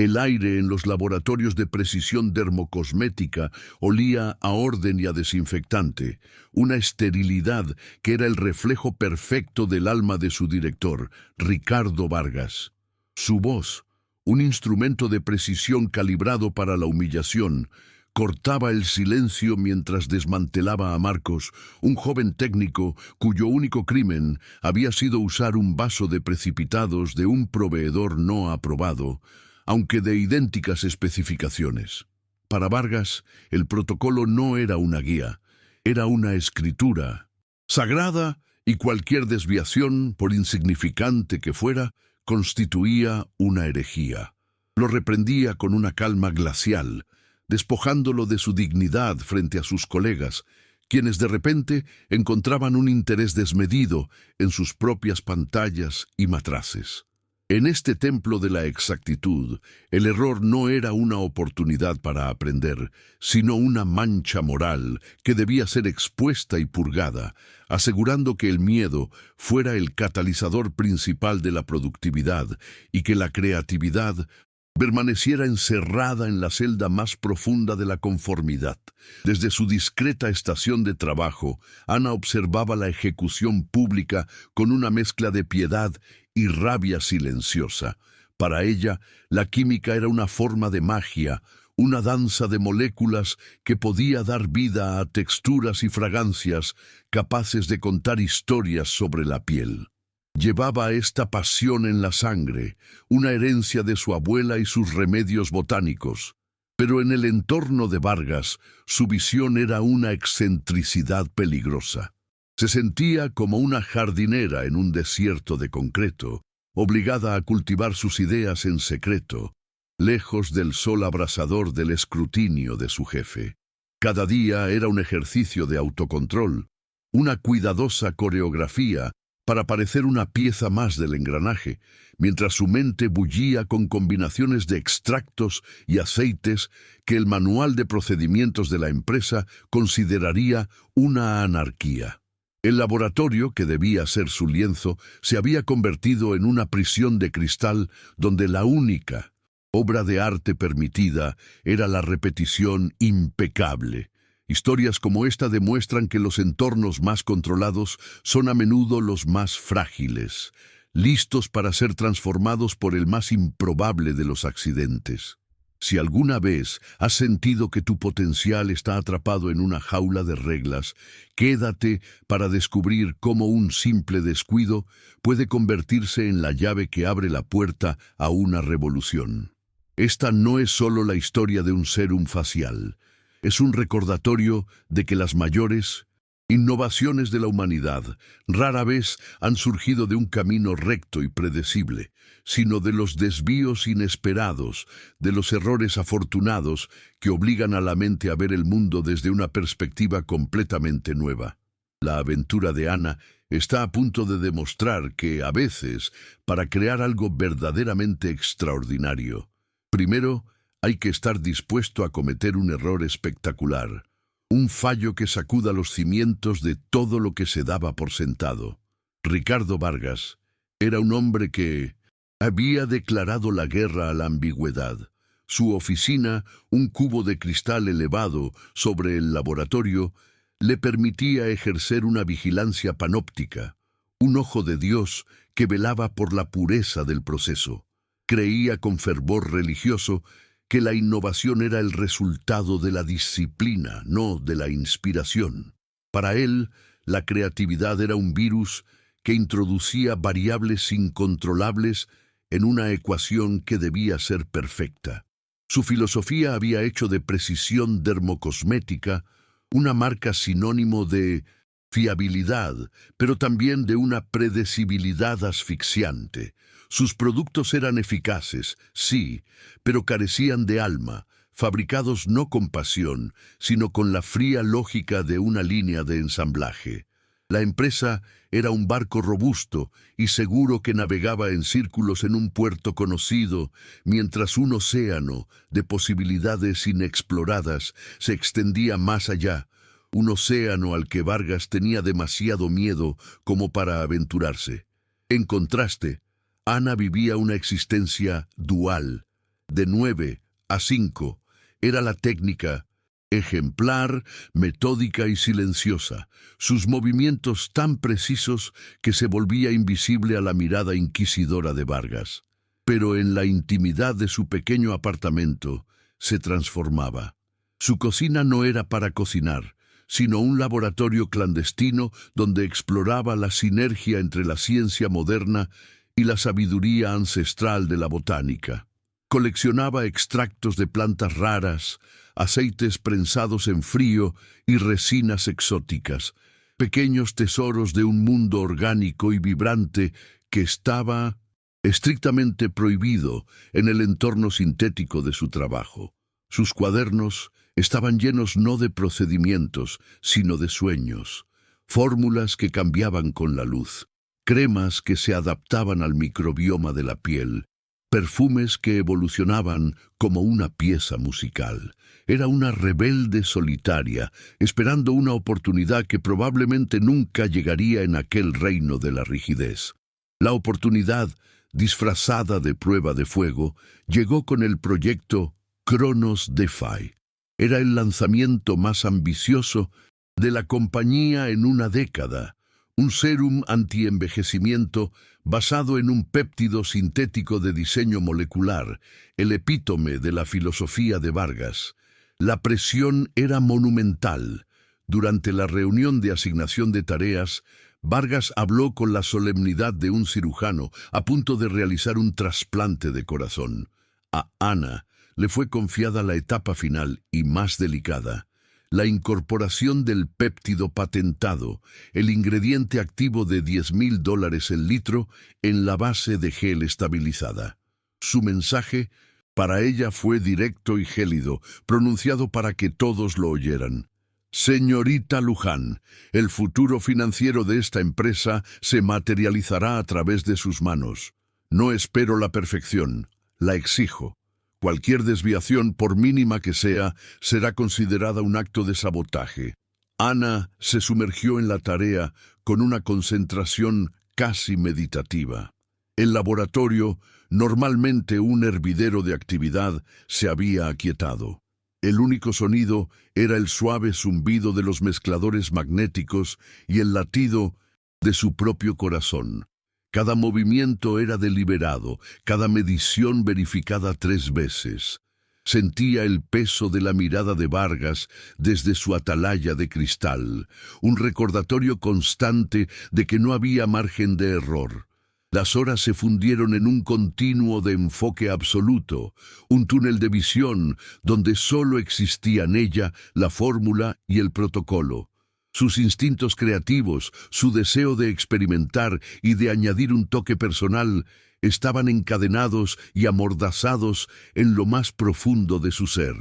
El aire en los laboratorios de precisión dermocosmética olía a orden y a desinfectante, una esterilidad que era el reflejo perfecto del alma de su director, Ricardo Vargas. Su voz, un instrumento de precisión calibrado para la humillación, cortaba el silencio mientras desmantelaba a Marcos, un joven técnico cuyo único crimen había sido usar un vaso de precipitados de un proveedor no aprobado, aunque de idénticas especificaciones. Para Vargas, el protocolo no era una guía, era una escritura sagrada, y cualquier desviación, por insignificante que fuera, constituía una herejía. Lo reprendía con una calma glacial, despojándolo de su dignidad frente a sus colegas, quienes de repente encontraban un interés desmedido en sus propias pantallas y matraces. En este templo de la exactitud, el error no era una oportunidad para aprender, sino una mancha moral que debía ser expuesta y purgada, asegurando que el miedo fuera el catalizador principal de la productividad y que la creatividad permaneciera encerrada en la celda más profunda de la conformidad. Desde su discreta estación de trabajo, Ana observaba la ejecución pública con una mezcla de piedad y rabia silenciosa. Para ella, la química era una forma de magia, una danza de moléculas que podía dar vida a texturas y fragancias capaces de contar historias sobre la piel. Llevaba esta pasión en la sangre, una herencia de su abuela y sus remedios botánicos. Pero en el entorno de Vargas, su visión era una excentricidad peligrosa. Se sentía como una jardinera en un desierto de concreto, obligada a cultivar sus ideas en secreto, lejos del sol abrasador del escrutinio de su jefe. Cada día era un ejercicio de autocontrol, una cuidadosa coreografía para parecer una pieza más del engranaje, mientras su mente bullía con combinaciones de extractos y aceites que el manual de procedimientos de la empresa consideraría una anarquía. El laboratorio, que debía ser su lienzo, se había convertido en una prisión de cristal donde la única obra de arte permitida era la repetición impecable. Historias como esta demuestran que los entornos más controlados son a menudo los más frágiles, listos para ser transformados por el más improbable de los accidentes. Si alguna vez has sentido que tu potencial está atrapado en una jaula de reglas, quédate para descubrir cómo un simple descuido puede convertirse en la llave que abre la puerta a una revolución. Esta no es solo la historia de un sérum facial. Es un recordatorio de que las mayores innovaciones de la humanidad rara vez han surgido de un camino recto y predecible, sino de los desvíos inesperados, de los errores afortunados que obligan a la mente a ver el mundo desde una perspectiva completamente nueva. La aventura de Ana está a punto de demostrar que, a veces, para crear algo verdaderamente extraordinario, primero, hay que estar dispuesto a cometer un error espectacular, un fallo que sacuda los cimientos de todo lo que se daba por sentado. Ricardo Vargas era un hombre que había declarado la guerra a la ambigüedad. Su oficina, un cubo de cristal elevado sobre el laboratorio, le permitía ejercer una vigilancia panóptica, un ojo de Dios que velaba por la pureza del proceso. Creía con fervor religioso que la innovación era el resultado de la disciplina, no de la inspiración. Para él, la creatividad era un virus que introducía variables incontrolables en una ecuación que debía ser perfecta. Su filosofía había hecho de precisión dermocosmética una marca sinónimo de fiabilidad, pero también de una predecibilidad asfixiante. Sus productos eran eficaces, sí, pero carecían de alma, fabricados no con pasión, sino con la fría lógica de una línea de ensamblaje. La empresa era un barco robusto y seguro que navegaba en círculos en un puerto conocido, mientras un océano de posibilidades inexploradas se extendía más allá, un océano al que Vargas tenía demasiado miedo como para aventurarse. En contraste, Ana vivía una existencia dual, de 9 a 5. Era la técnica ejemplar, metódica y silenciosa, sus movimientos tan precisos que se volvía invisible a la mirada inquisidora de Vargas. Pero en la intimidad de su pequeño apartamento se transformaba. Su cocina no era para cocinar, sino un laboratorio clandestino donde exploraba la sinergia entre la ciencia moderna y la sabiduría ancestral de la botánica. Coleccionaba extractos de plantas raras, aceites prensados en frío y resinas exóticas, pequeños tesoros de un mundo orgánico y vibrante que estaba estrictamente prohibido en el entorno sintético de su trabajo. Sus cuadernos estaban llenos no de procedimientos, sino de sueños, fórmulas que cambiaban con la luz, cremas que se adaptaban al microbioma de la piel, perfumes que evolucionaban como una pieza musical. Era una rebelde solitaria, esperando una oportunidad que probablemente nunca llegaría en aquel reino de la rigidez. La oportunidad, disfrazada de prueba de fuego, llegó con el proyecto Cronos DeFi. Era el lanzamiento más ambicioso de la compañía en una década, un sérum antienvejecimiento basado en un péptido sintético de diseño molecular, el epítome de la filosofía de Vargas. La presión era monumental. Durante la reunión de asignación de tareas, Vargas habló con la solemnidad de un cirujano a punto de realizar un trasplante de corazón. A Ana le fue confiada la etapa final y más delicada, la incorporación del péptido patentado, el ingrediente activo de $10,000 el litro en la base de gel estabilizada. Su mensaje para ella fue directo y gélido, pronunciado para que todos lo oyeran. Señorita Luján, el futuro financiero de esta empresa se materializará a través de sus manos. No espero la perfección, la exijo. Cualquier desviación, por mínima que sea, será considerada un acto de sabotaje. Ana se sumergió en la tarea con una concentración casi meditativa. El laboratorio, normalmente un hervidero de actividad, se había aquietado. El único sonido era el suave zumbido de los mezcladores magnéticos y el latido de su propio corazón. Cada movimiento era deliberado, cada medición verificada 3 veces. Sentía el peso de la mirada de Vargas desde su atalaya de cristal, un recordatorio constante de que no había margen de error. Las horas se fundieron en un continuo de enfoque absoluto, un túnel de visión donde solo existían ella, la fórmula y el protocolo. Sus instintos creativos, su deseo de experimentar y de añadir un toque personal, estaban encadenados y amordazados en lo más profundo de su ser.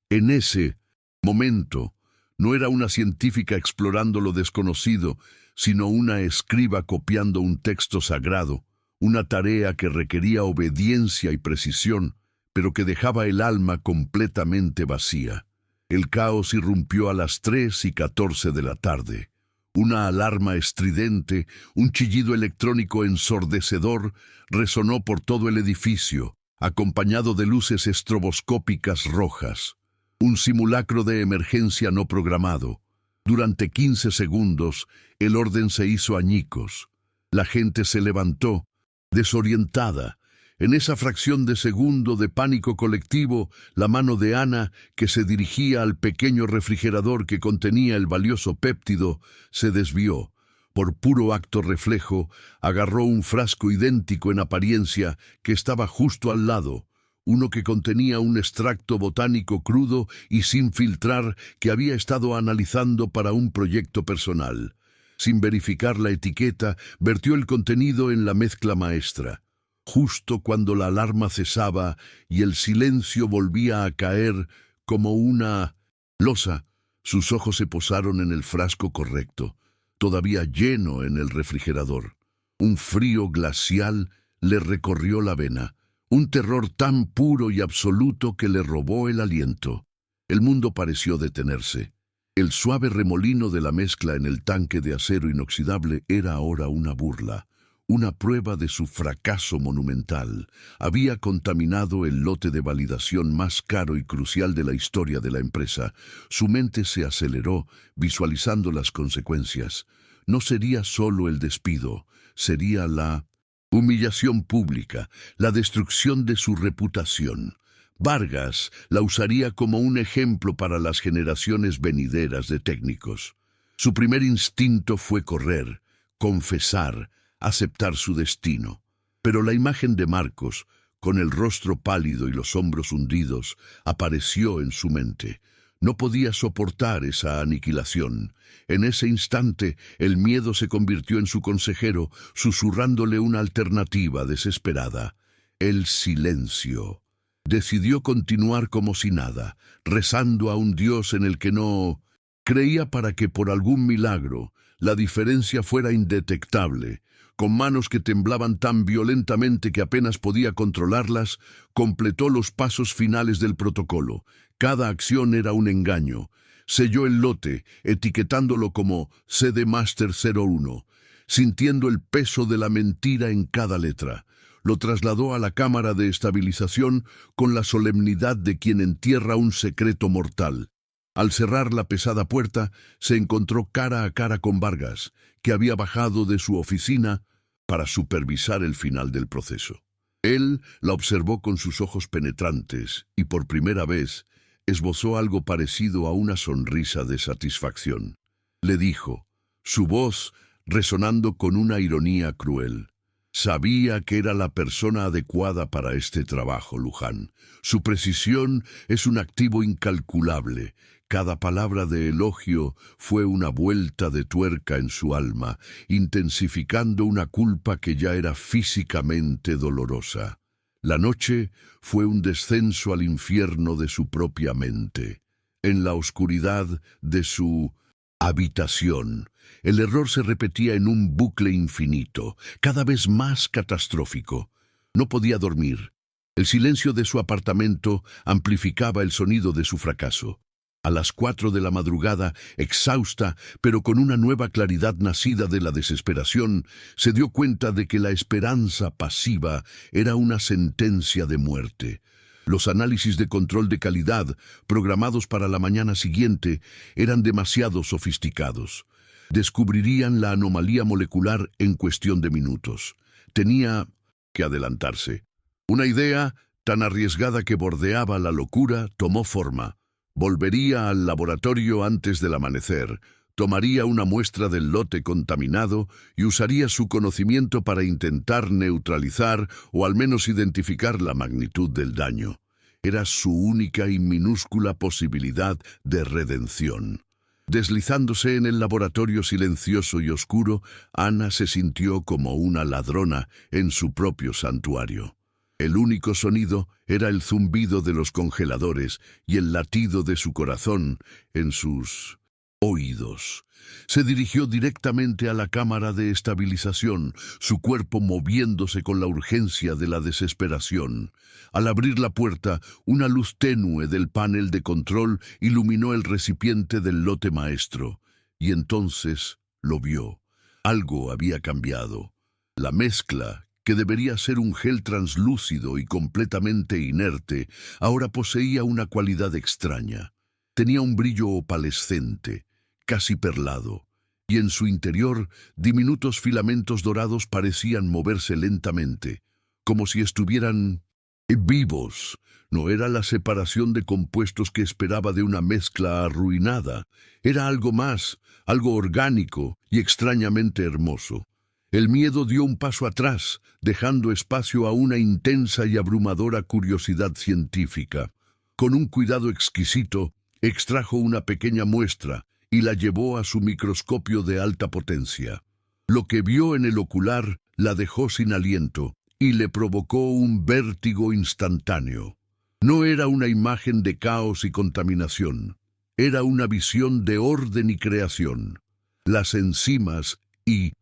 En ese momento, no era una científica explorando lo desconocido, sino una escriba copiando un texto sagrado, una tarea que requería obediencia y precisión, pero que dejaba el alma completamente vacía. El caos irrumpió a las 3:14 de la tarde. Una alarma estridente, un chillido electrónico ensordecedor, resonó por todo el edificio, acompañado de luces estroboscópicas rojas. Un simulacro de emergencia no programado. Durante 15 segundos, el orden se hizo añicos. La gente se levantó, desorientada. En esa fracción de segundo de pánico colectivo, la mano de Ana, que se dirigía al pequeño refrigerador que contenía el valioso péptido, se desvió. Por puro acto reflejo, agarró un frasco idéntico en apariencia que estaba justo al lado, uno que contenía un extracto botánico crudo y sin filtrar que había estado analizando para un proyecto personal. Sin verificar la etiqueta, vertió el contenido en la mezcla maestra. Justo cuando la alarma cesaba y el silencio volvía a caer como una losa, sus ojos se posaron en el frasco correcto, todavía lleno en el refrigerador. Un frío glacial le recorrió la vena, un terror tan puro y absoluto que le robó el aliento. El mundo pareció detenerse. El suave remolino de la mezcla en el tanque de acero inoxidable era ahora una burla, una prueba de su fracaso monumental. Había contaminado el lote de validación más caro y crucial de la historia de la empresa. Su mente se aceleró, visualizando las consecuencias. No sería solo el despido, sería la humillación pública, la destrucción de su reputación. Vargas la usaría como un ejemplo para las generaciones venideras de técnicos. Su primer instinto fue correr, confesar, aceptar su destino. Pero la imagen de Marcos, con el rostro pálido y los hombros hundidos, apareció en su mente. No podía soportar esa aniquilación. En ese instante, el miedo se convirtió en su consejero, susurrándole una alternativa desesperada: el silencio. Decidió continuar como si nada, rezando a un Dios en el que no creía, para que por algún milagro la diferencia fuera indetectable. Con manos que temblaban tan violentamente que apenas podía controlarlas, completó los pasos finales del protocolo. Cada acción era un engaño. Selló el lote, etiquetándolo como CD Master 01, sintiendo el peso de la mentira en cada letra. Lo trasladó a la cámara de estabilización con la solemnidad de quien entierra un secreto mortal. Al cerrar la pesada puerta, se encontró cara a cara con Vargas, que había bajado de su oficina para supervisar el final del proceso. Él la observó con sus ojos penetrantes y por primera vez esbozó algo parecido a una sonrisa de satisfacción. Le dijo, su voz resonando con una ironía cruel: sabía que era la persona adecuada para este trabajo, Luján. Su precisión es un activo incalculable. Cada palabra de elogio fue una vuelta de tuerca en su alma, intensificando una culpa que ya era físicamente dolorosa. La noche fue un descenso al infierno de su propia mente. En la oscuridad de su habitación, el error se repetía en un bucle infinito, cada vez más catastrófico. No podía dormir. El silencio de su apartamento amplificaba el sonido de su fracaso. A las 4 de la madrugada, exhausta, pero con una nueva claridad nacida de la desesperación, se dio cuenta de que la esperanza pasiva era una sentencia de muerte. Los análisis de control de calidad, programados para la mañana siguiente, eran demasiado sofisticados. Descubrirían la anomalía molecular en cuestión de minutos. Tenía que adelantarse. Una idea tan arriesgada que bordeaba la locura tomó forma. Volvería al laboratorio antes del amanecer, tomaría una muestra del lote contaminado y usaría su conocimiento para intentar neutralizar o al menos identificar la magnitud del daño. Era su única y minúscula posibilidad de redención. Deslizándose en el laboratorio silencioso y oscuro, Ana se sintió como una ladrona en su propio santuario. El único sonido era el zumbido de los congeladores y el latido de su corazón en sus oídos. Se dirigió directamente a la cámara de estabilización, su cuerpo moviéndose con la urgencia de la desesperación. Al abrir la puerta, una luz tenue del panel de control iluminó el recipiente del lote maestro, y entonces lo vio. Algo había cambiado. La mezcla, que debería ser un gel translúcido y completamente inerte, ahora poseía una cualidad extraña. Tenía un brillo opalescente, casi perlado, y en su interior diminutos filamentos dorados parecían moverse lentamente, como si estuvieran vivos. No era la separación de compuestos que esperaba de una mezcla arruinada. Era algo más, algo orgánico y extrañamente hermoso. El miedo dio un paso atrás, dejando espacio a una intensa y abrumadora curiosidad científica. Con un cuidado exquisito, extrajo una pequeña muestra y la llevó a su microscopio de alta potencia. Lo que vio en el ocular la dejó sin aliento y le provocó un vértigo instantáneo. No era una imagen de caos y contaminación, era una visión de orden y creación. Las enzimas y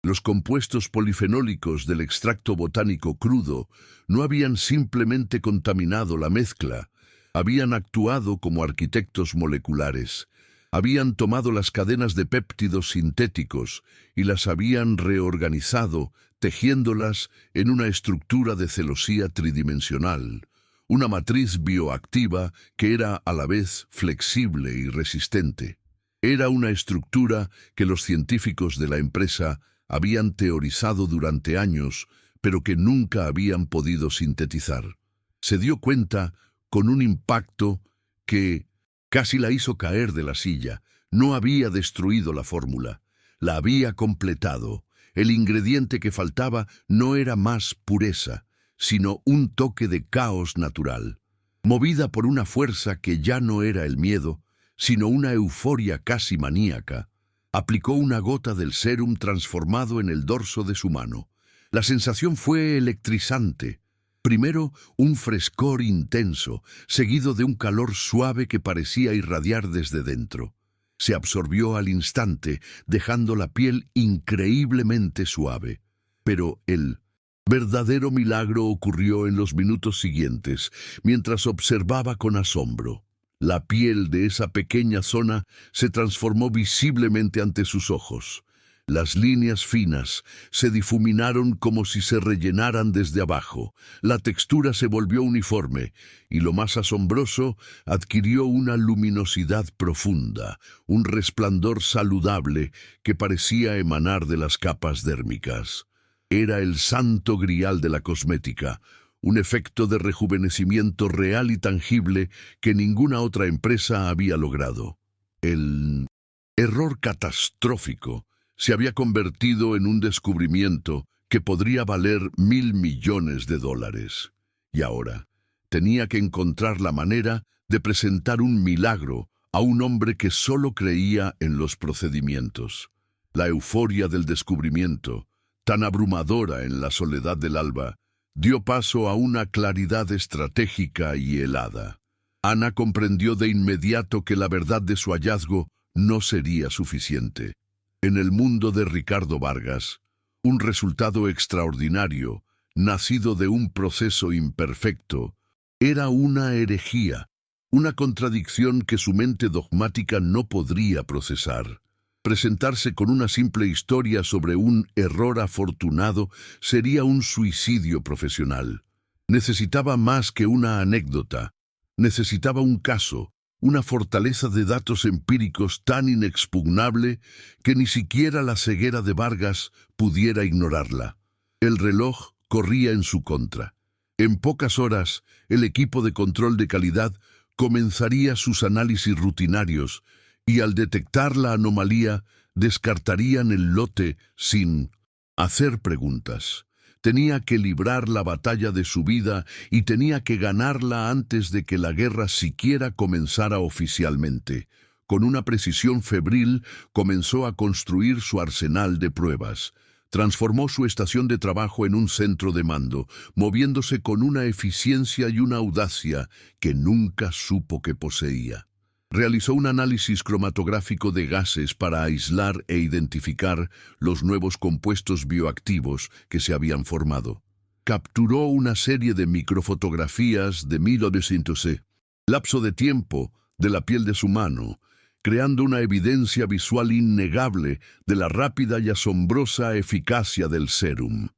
los compuestos polifenólicos del extracto botánico crudo no habían simplemente contaminado la mezcla, habían actuado como arquitectos moleculares. Habían tomado las cadenas de péptidos sintéticos y las habían reorganizado, tejiéndolas en una estructura de celosía tridimensional, una matriz bioactiva que era a la vez flexible y resistente. Era una estructura que los científicos de la empresa habían teorizado durante años, pero que nunca habían podido sintetizar. Se dio cuenta, con un impacto, que casi la hizo caer de la silla. No había destruido la fórmula, la había completado. El ingrediente que faltaba no era más pureza, sino un toque de caos natural. Movida por una fuerza que ya no era el miedo, sino una euforia casi maníaca, aplicó una gota del sérum transformado en el dorso de su mano. La sensación fue electrizante. Primero, un frescor intenso, seguido de un calor suave que parecía irradiar desde dentro. Se absorbió al instante, dejando la piel increíblemente suave. Pero el verdadero milagro ocurrió en los minutos siguientes, mientras observaba con asombro. La piel de esa pequeña zona se transformó visiblemente ante sus ojos. Las líneas finas se difuminaron como si se rellenaran desde abajo. La textura se volvió uniforme y, lo más asombroso, adquirió una luminosidad profunda, un resplandor saludable que parecía emanar de las capas dérmicas. Era el santo grial de la cosmética, un efecto de rejuvenecimiento real y tangible que ninguna otra empresa había logrado. El error catastrófico se había convertido en un descubrimiento que podría valer $1.000 millones. Y ahora tenía que encontrar la manera de presentar un milagro a un hombre que solo creía en los procedimientos. La euforia del descubrimiento, tan abrumadora en la soledad del alba, dio paso a una claridad estratégica y helada. Ana comprendió de inmediato que la verdad de su hallazgo no sería suficiente. En el mundo de Ricardo Vargas, un resultado extraordinario, nacido de un proceso imperfecto, era una herejía, una contradicción que su mente dogmática no podría procesar. Presentarse con una simple historia sobre un error afortunado sería un suicidio profesional. Necesitaba más que una anécdota. Necesitaba un caso, una fortaleza de datos empíricos tan inexpugnable que ni siquiera la ceguera de Vargas pudiera ignorarla. El reloj corría en su contra. En pocas horas, el equipo de control de calidad comenzaría sus análisis rutinarios y al detectar la anomalía descartarían el lote sin hacer preguntas. Tenía que librar la batalla de su vida y tenía que ganarla antes de que la guerra siquiera comenzara oficialmente. Con una precisión febril comenzó a construir su arsenal de pruebas. Transformó su estación de trabajo en un centro de mando, moviéndose con una eficiencia y una audacia que nunca supo que poseía. Realizó un análisis cromatográfico de gases para aislar e identificar los nuevos compuestos bioactivos que se habían formado. Capturó una serie de microfotografías de 1900 lapso de tiempo de la piel de su mano, creando una evidencia visual innegable de la rápida y asombrosa eficacia del sérum.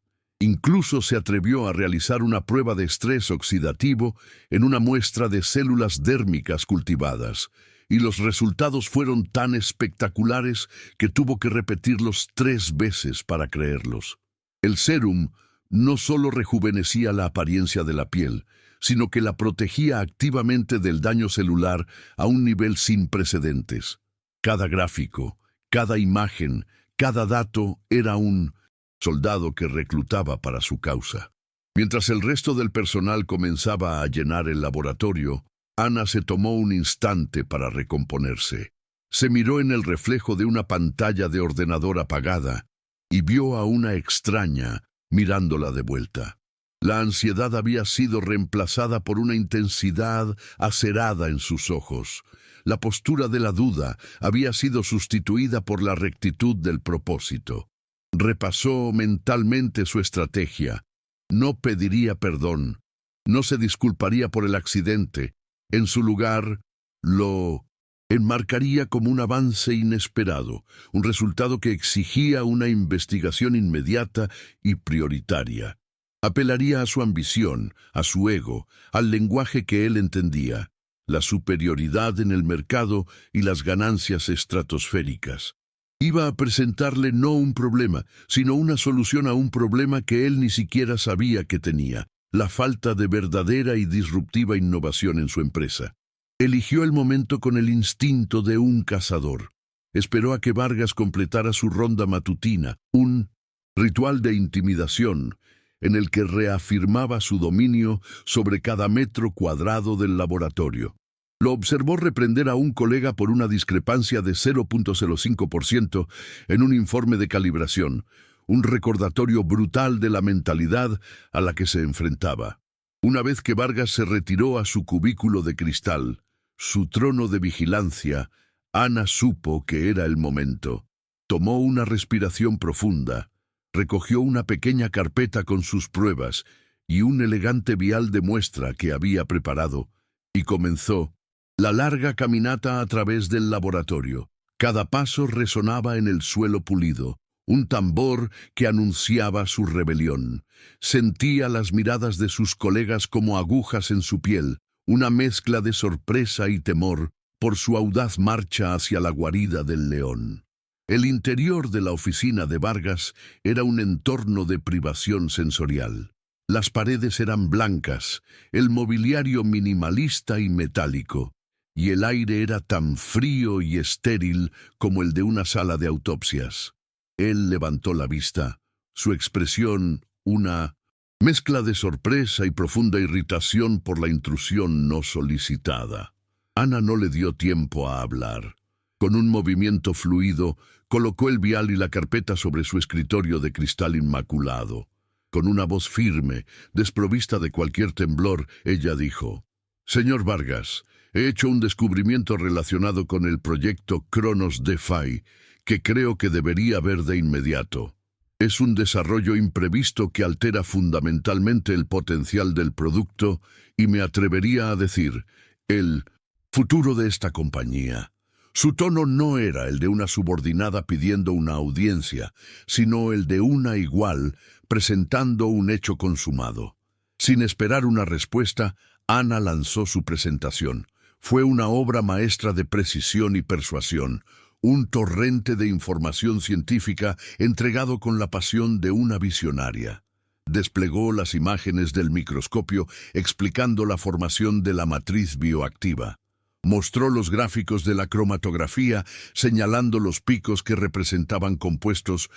Incluso se atrevió a realizar una prueba de estrés oxidativo en una muestra de células dérmicas cultivadas, y los resultados fueron tan espectaculares que tuvo que repetirlos 3 veces para creerlos. El sérum no solo rejuvenecía la apariencia de la piel, sino que la protegía activamente del daño celular a un nivel sin precedentes. Cada gráfico, cada imagen, cada dato era un soldado que reclutaba para su causa. Mientras el resto del personal comenzaba a llenar el laboratorio, Ana se tomó un instante para recomponerse. Se miró en el reflejo de una pantalla de ordenador apagada y vio a una extraña mirándola de vuelta. La ansiedad había sido reemplazada por una intensidad acerada en sus ojos. La postura de la duda había sido sustituida por la rectitud del propósito. Repasó mentalmente su estrategia. No pediría perdón. No se disculparía por el accidente. En su lugar, lo enmarcaría como un avance inesperado, un resultado que exigía una investigación inmediata y prioritaria. Apelaría a su ambición, a su ego, al lenguaje que él entendía, la superioridad en el mercado y las ganancias estratosféricas. Iba a presentarle no un problema, sino una solución a un problema que él ni siquiera sabía que tenía, la falta de verdadera y disruptiva innovación en su empresa. Eligió el momento con el instinto de un cazador. Esperó a que Vargas completara su ronda matutina, un ritual de intimidación, en el que reafirmaba su dominio sobre cada metro cuadrado del laboratorio. Lo observó reprender a un colega por una discrepancia de 0,05% en un informe de calibración, un recordatorio brutal de la mentalidad a la que se enfrentaba. Una vez que Vargas se retiró a su cubículo de cristal, su trono de vigilancia, Ana supo que era el momento. Tomó una respiración profunda, recogió una pequeña carpeta con sus pruebas y un elegante vial de muestra que había preparado, y comenzó la larga caminata a través del laboratorio. Cada paso resonaba en el suelo pulido, un tambor que anunciaba su rebelión. Sentía las miradas de sus colegas como agujas en su piel, una mezcla de sorpresa y temor por su audaz marcha hacia la guarida del león. El interior de la oficina de Vargas era un entorno de privación sensorial. Las paredes eran blancas, el mobiliario minimalista y metálico, y el aire era tan frío y estéril como el de una sala de autopsias. Él levantó la vista, su expresión una mezcla de sorpresa y profunda irritación por la intrusión no solicitada. Ana no le dio tiempo a hablar. Con un movimiento fluido, colocó el vial y la carpeta sobre su escritorio de cristal inmaculado. Con una voz firme, desprovista de cualquier temblor, ella dijo: «Señor Vargas, he hecho un descubrimiento relacionado con el proyecto Cronos DeFi, que creo que debería ver de inmediato. Es un desarrollo imprevisto que altera fundamentalmente el potencial del producto y me atrevería a decir, el futuro de esta compañía». Su tono no era el de una subordinada pidiendo una audiencia, sino el de una igual presentando un hecho consumado. Sin esperar una respuesta, Ana lanzó su presentación. Fue una obra maestra de precisión y persuasión, un torrente de información científica entregado con la pasión de una visionaria. Desplegó las imágenes del microscopio explicando la formación de la matriz bioactiva. Mostró los gráficos de la cromatografía, señalando los picos que representaban compuestos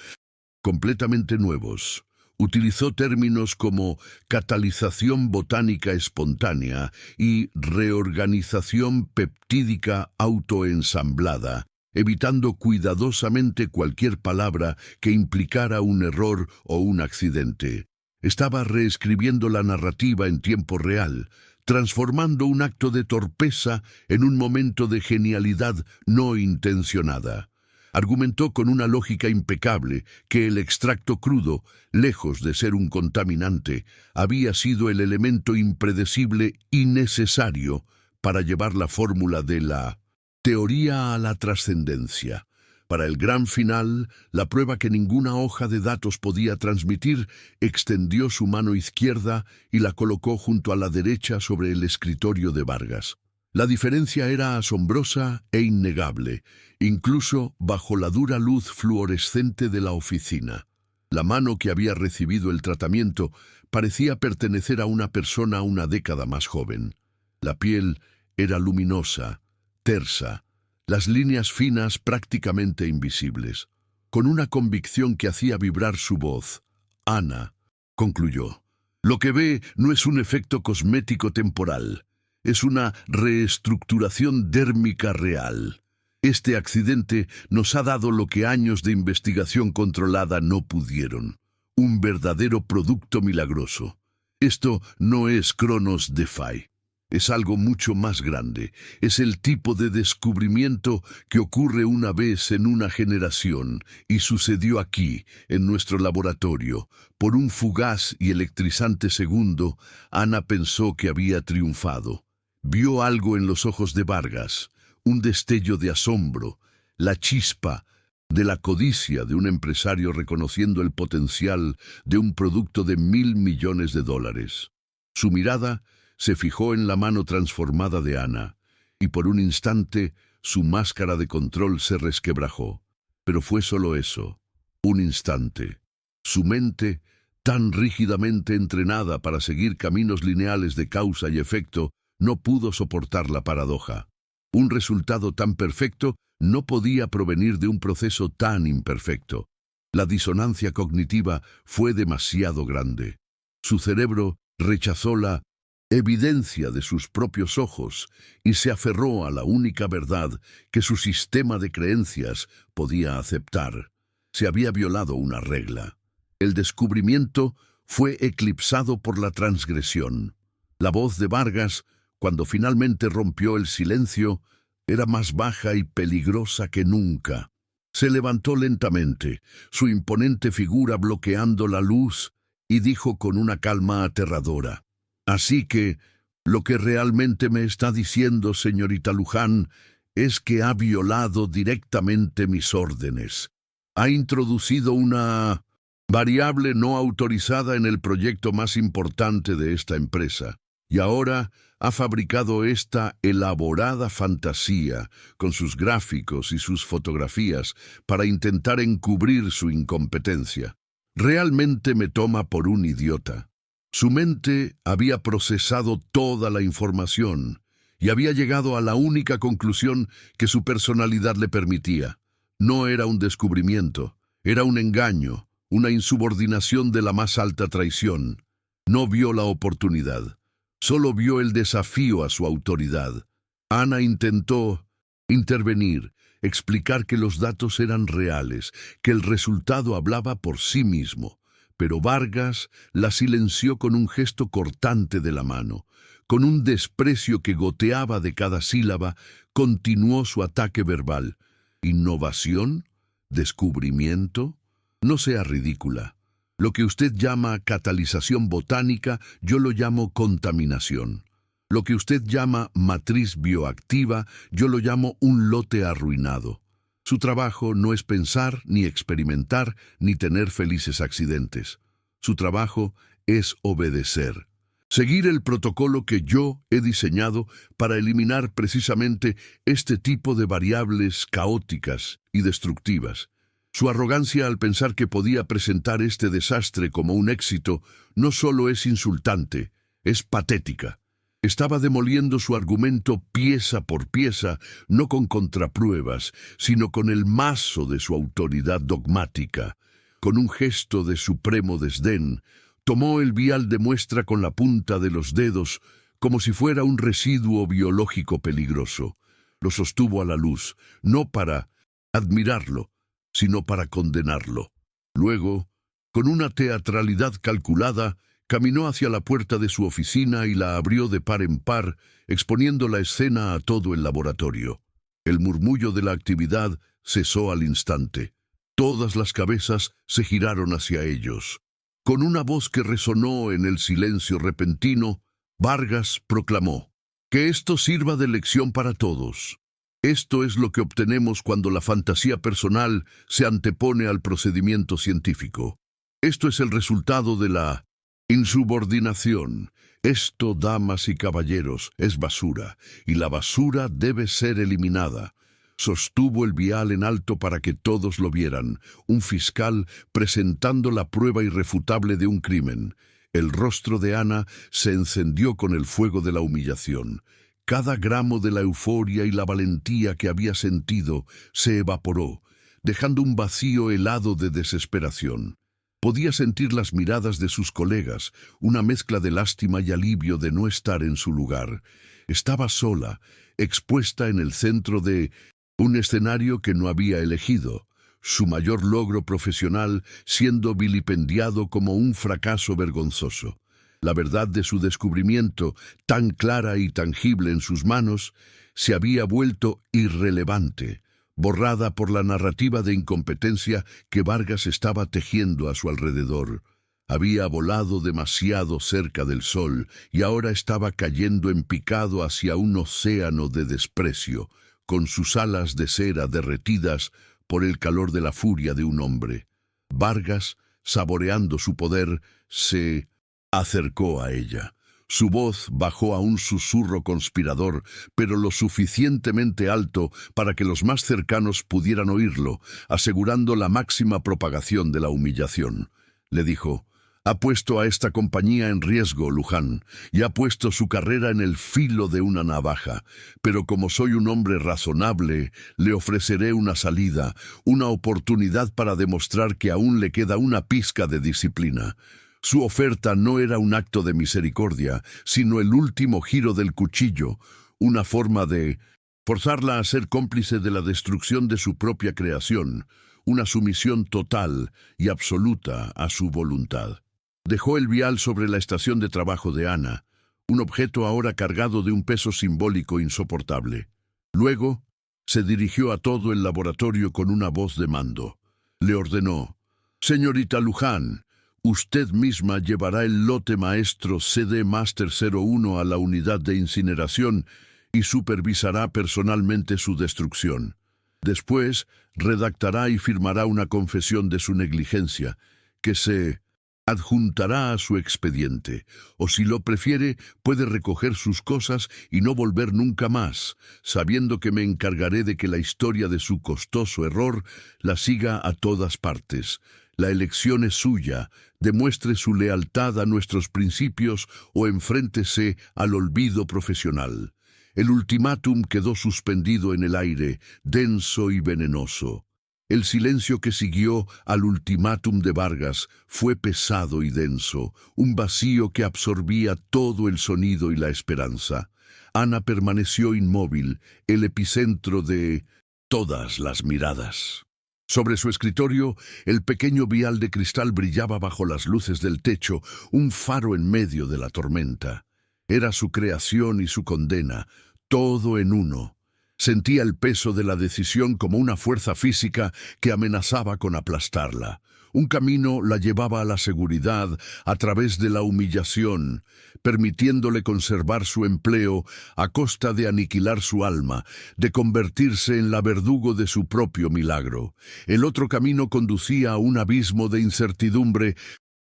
completamente nuevos. Utilizó términos como catalización botánica espontánea y reorganización peptídica autoensamblada, evitando cuidadosamente cualquier palabra que implicara un error o un accidente. Estaba reescribiendo la narrativa en tiempo real, transformando un acto de torpeza en un momento de genialidad no intencionada. Argumentó con una lógica impecable que el extracto crudo, lejos de ser un contaminante, había sido el elemento impredecible y necesario para llevar la fórmula de la teoría a la trascendencia. Para el gran final, la prueba que ninguna hoja de datos podía transmitir, extendió su mano izquierda y la colocó junto a la derecha sobre el escritorio de Vargas. La diferencia era asombrosa e innegable, incluso bajo la dura luz fluorescente de la oficina. La mano que había recibido el tratamiento parecía pertenecer a una persona una década más joven. La piel era luminosa, tersa, las líneas finas prácticamente invisibles. Con una convicción que hacía vibrar su voz, Ana concluyó: «Lo que ve no es un efecto cosmético temporal, es una reestructuración dérmica real. Este accidente nos ha dado lo que años de investigación controlada no pudieron, un verdadero producto milagroso. Esto no es Cronos DeFi. Es algo mucho más grande. Es el tipo de descubrimiento que ocurre una vez en una generación y sucedió aquí, en nuestro laboratorio. Por un fugaz y electrizante segundo, Ana pensó que había triunfado. Vio algo en los ojos de Vargas, un destello de asombro, la chispa de la codicia de un empresario reconociendo el potencial de un producto de $1.000 millones. Su mirada se fijó en la mano transformada de Ana, y por un instante su máscara de control se resquebrajó. Pero fue solo eso, un instante. Su mente, tan rígidamente entrenada para seguir caminos lineales de causa y efecto, no pudo soportar la paradoja. Un resultado tan perfecto no podía provenir de un proceso tan imperfecto. La disonancia cognitiva fue demasiado grande. Su cerebro rechazó la evidencia de sus propios ojos y se aferró a la única verdad que su sistema de creencias podía aceptar. Se había violado una regla. El descubrimiento fue eclipsado por la transgresión. La voz de Vargas, cuando finalmente rompió el silencio, era más baja y peligrosa que nunca. Se levantó lentamente, su imponente figura bloqueando la luz, y dijo con una calma aterradora: «Así que, lo que realmente me está diciendo, señorita Luján, es que ha violado directamente mis órdenes. Ha introducido una variable no autorizada en el proyecto más importante de esta empresa, y ahora ha fabricado esta elaborada fantasía con sus gráficos y sus fotografías para intentar encubrir su incompetencia. Realmente me toma por un idiota». Su mente había procesado toda la información y había llegado a la única conclusión que su personalidad le permitía. No era un descubrimiento, era un engaño, una insubordinación de la más alta traición. No vio la oportunidad, solo vio el desafío a su autoridad. Ana intentó intervenir, explicar que los datos eran reales, que el resultado hablaba por sí mismo. Pero Vargas la silenció con un gesto cortante de la mano. Con un desprecio que goteaba de cada sílaba, continuó su ataque verbal. ¿Innovación? ¿Descubrimiento? No sea ridícula. Lo que usted llama catalización botánica, yo lo llamo contaminación. Lo que usted llama matriz bioactiva, yo lo llamo un lote arruinado. Su trabajo no es pensar, ni experimentar, ni tener felices accidentes. Su trabajo es obedecer. Seguir el protocolo que yo he diseñado para eliminar precisamente este tipo de variables caóticas y destructivas. Su arrogancia al pensar que podía presentar este desastre como un éxito no solo es insultante, es patética. Estaba demoliendo su argumento pieza por pieza, no con contrapruebas, sino con el mazo de su autoridad dogmática. Con un gesto de supremo desdén, tomó el vial de muestra con la punta de los dedos, como si fuera un residuo biológico peligroso. Lo sostuvo a la luz, no para admirarlo, sino para condenarlo. Luego, con una teatralidad calculada, caminó hacia la puerta de su oficina y la abrió de par en par, exponiendo la escena a todo el laboratorio. El murmullo de la actividad cesó al instante. Todas las cabezas se giraron hacia ellos. Con una voz que resonó en el silencio repentino, Vargas proclamó: «Que esto sirva de lección para todos. Esto es lo que obtenemos cuando la fantasía personal se antepone al procedimiento científico. Esto es el resultado de la insubordinación. Esto, damas y caballeros, es basura, y la basura debe ser eliminada». Sostuvo el vial en alto para que todos lo vieran, un fiscal presentando la prueba irrefutable de un crimen. El rostro de Ana se encendió con el fuego de la humillación. Cada gramo de la euforia y la valentía que había sentido se evaporó, dejando un vacío helado de desesperación. Podía sentir las miradas de sus colegas, una mezcla de lástima y alivio de no estar en su lugar. Estaba sola, expuesta en el centro de un escenario que no había elegido, su mayor logro profesional siendo vilipendiado como un fracaso vergonzoso. La verdad de su descubrimiento, tan clara y tangible en sus manos, se había vuelto irrelevante, borrada por la narrativa de incompetencia que Vargas estaba tejiendo a su alrededor. Había volado demasiado cerca del sol y ahora estaba cayendo en picado hacia un océano de desprecio, con sus alas de cera derretidas por el calor de la furia de un hombre. Vargas, saboreando su poder, se acercó a ella. Su voz bajó a un susurro conspirador, pero lo suficientemente alto para que los más cercanos pudieran oírlo, asegurando la máxima propagación de la humillación. Le dijo: «Ha puesto a esta compañía en riesgo, Luján, y ha puesto su carrera en el filo de una navaja. Pero como soy un hombre razonable, le ofreceré una salida, una oportunidad para demostrar que aún le queda una pizca de disciplina». Su oferta no era un acto de misericordia, sino el último giro del cuchillo, una forma de forzarla a ser cómplice de la destrucción de su propia creación, una sumisión total y absoluta a su voluntad. Dejó el vial sobre la estación de trabajo de Ana, un objeto ahora cargado de un peso simbólico insoportable. Luego, se dirigió a todo el laboratorio con una voz de mando. Le ordenó: «Señorita Luján, usted misma llevará el lote maestro CD Master 01 a la unidad de incineración y supervisará personalmente su destrucción. Después, redactará y firmará una confesión de su negligencia, que se adjuntará a su expediente, o si lo prefiere, puede recoger sus cosas y no volver nunca más, sabiendo que me encargaré de que la historia de su costoso error la siga a todas partes. La elección es suya, demuestre su lealtad a nuestros principios o enfréntese al olvido profesional». El ultimátum quedó suspendido en el aire, denso y venenoso. El silencio que siguió al ultimátum de Vargas fue pesado y denso, un vacío que absorbía todo el sonido y la esperanza. Ana permaneció inmóvil, el epicentro de todas las miradas. Sobre su escritorio, el pequeño vial de cristal brillaba bajo las luces del techo, un faro en medio de la tormenta. Era su creación y su condena, todo en uno. Sentía el peso de la decisión como una fuerza física que amenazaba con aplastarla. Un camino la llevaba a la seguridad a través de la humillación, permitiéndole conservar su empleo a costa de aniquilar su alma, de convertirse en la verdugo de su propio milagro. El otro camino conducía a un abismo de incertidumbre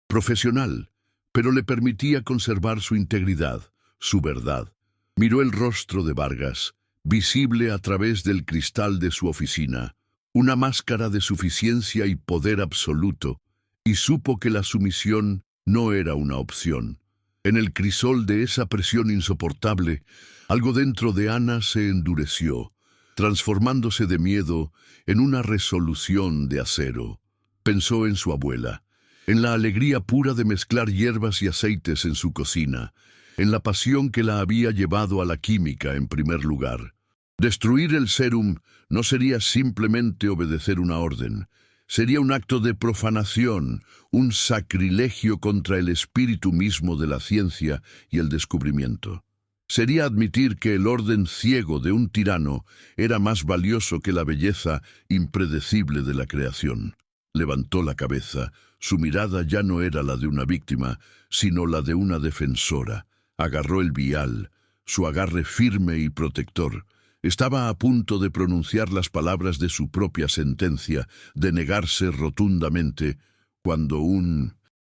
profesional, pero le permitía conservar su integridad, su verdad. Miró el rostro de Vargas, visible a través del cristal de su oficina, una máscara de suficiencia y poder absoluto, y supo que la sumisión no era una opción. En el crisol de esa presión insoportable, algo dentro de Ana se endureció, transformándose de miedo en una resolución de acero. Pensó en su abuela, en la alegría pura de mezclar hierbas y aceites en su cocina, en la pasión que la había llevado a la química en primer lugar. Destruir el sérum no sería simplemente obedecer una orden, sería un acto de profanación, un sacrilegio contra el espíritu mismo de la ciencia y el descubrimiento. Sería admitir que el orden ciego de un tirano era más valioso que la belleza impredecible de la creación. Levantó la cabeza, su mirada ya no era la de una víctima, sino la de una defensora. Agarró el vial, su agarre firme y protector. Estaba a punto de pronunciar las palabras de su propia sentencia, de negarse rotundamente, cuando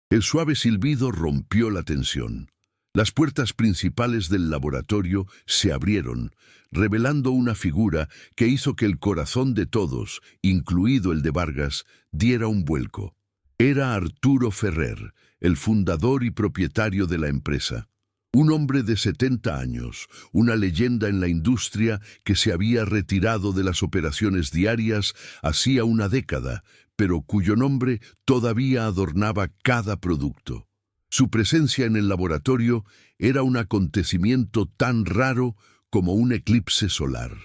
el suave silbido rompió la tensión. Las puertas principales del laboratorio se abrieron, revelando una figura que hizo que el corazón de todos, incluido el de Vargas, diera un vuelco. Era Arturo Ferrer, el fundador y propietario de la empresa. Un hombre de 70 años, una leyenda en la industria que se había retirado de las operaciones diarias hacía una década, pero cuyo nombre todavía adornaba cada producto. Su presencia en el laboratorio era un acontecimiento tan raro como un eclipse solar.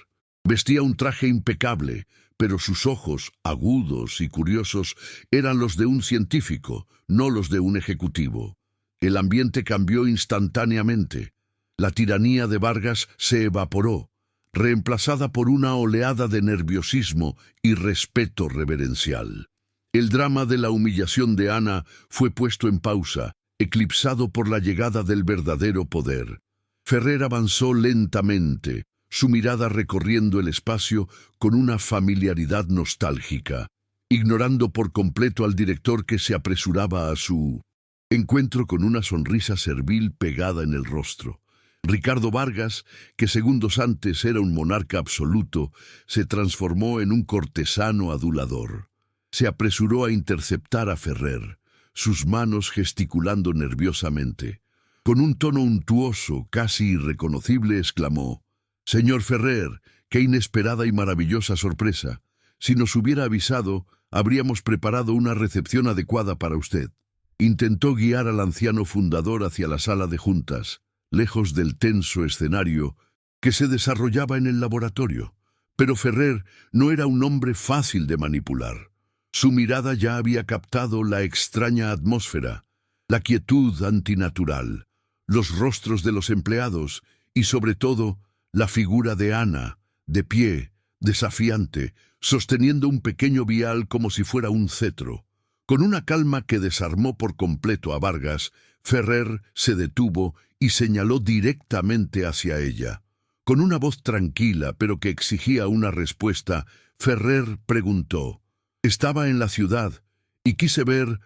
Vestía un traje impecable, pero sus ojos, agudos y curiosos, eran los de un científico, no los de un ejecutivo. El ambiente cambió instantáneamente. La tiranía de Vargas se evaporó, reemplazada por una oleada de nerviosismo y respeto reverencial. El drama de la humillación de Ana fue puesto en pausa, eclipsado por la llegada del verdadero poder. Ferrer avanzó lentamente, su mirada recorriendo el espacio con una familiaridad nostálgica, ignorando por completo al director que se apresuraba a su encuentro con una sonrisa servil pegada en el rostro. Ricardo Vargas, que segundos antes era un monarca absoluto, se transformó en un cortesano adulador. Se apresuró a interceptar a Ferrer, sus manos gesticulando nerviosamente. Con un tono untuoso, casi irreconocible, exclamó: «Señor Ferrer, qué inesperada y maravillosa sorpresa. Si nos hubiera avisado, habríamos preparado una recepción adecuada para usted». Intentó guiar al anciano fundador hacia la sala de juntas, lejos del tenso escenario que se desarrollaba en el laboratorio. Pero Ferrer no era un hombre fácil de manipular. Su mirada ya había captado la extraña atmósfera, la quietud antinatural, los rostros de los empleados y, sobre todo, la figura de Ana, de pie, desafiante, sosteniendo un pequeño vial como si fuera un cetro. Con una calma que desarmó por completo a Vargas, Ferrer se detuvo y señaló directamente hacia ella. Con una voz tranquila, pero que exigía una respuesta, Ferrer preguntó: «Estaba en la ciudad y quise ver